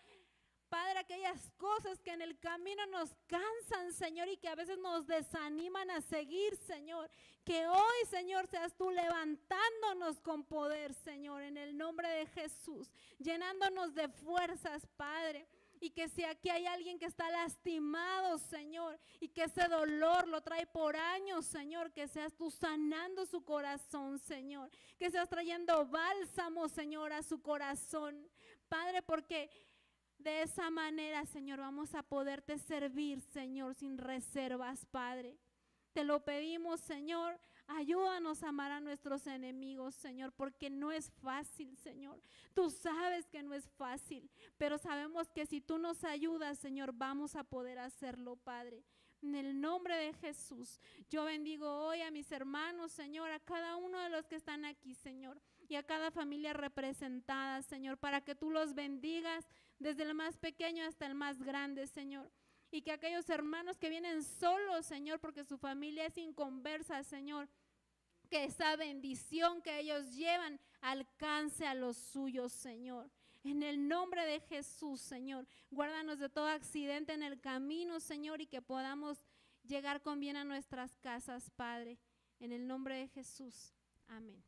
Padre, aquellas cosas que en el camino nos cansan, Señor, y que a veces nos desaniman a seguir, Señor. Que hoy, Señor, seas tú levantándonos con poder, Señor, en el nombre de Jesús. Llenándonos de fuerzas, Padre. Y que si aquí hay alguien que está lastimado, Señor, y que ese dolor lo trae por años, Señor, que seas tú sanando su corazón, Señor. Que seas trayendo bálsamo, Señor, a su corazón. Padre, porque de esa manera, Señor, vamos a poderte servir, Señor, sin reservas, Padre. Te lo pedimos, Señor, ayúdanos a amar a nuestros enemigos, Señor, porque no es fácil, Señor. Tú sabes que no es fácil, pero sabemos que si tú nos ayudas, Señor, vamos a poder hacerlo, Padre. En el nombre de Jesús, yo bendigo hoy a mis hermanos, Señor, a cada uno de los que están aquí, Señor, y a cada familia representada, Señor, para que tú los bendigas desde el más pequeño hasta el más grande, Señor. Y que aquellos hermanos que vienen solos, Señor, porque su familia es inconversa, Señor, que esa bendición que ellos llevan alcance a los suyos, Señor. En el nombre de Jesús, Señor, guárdanos de todo accidente en el camino, Señor, y que podamos llegar con bien a nuestras casas, Padre. En el nombre de Jesús. Amén.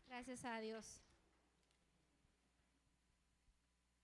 Gracias a Dios.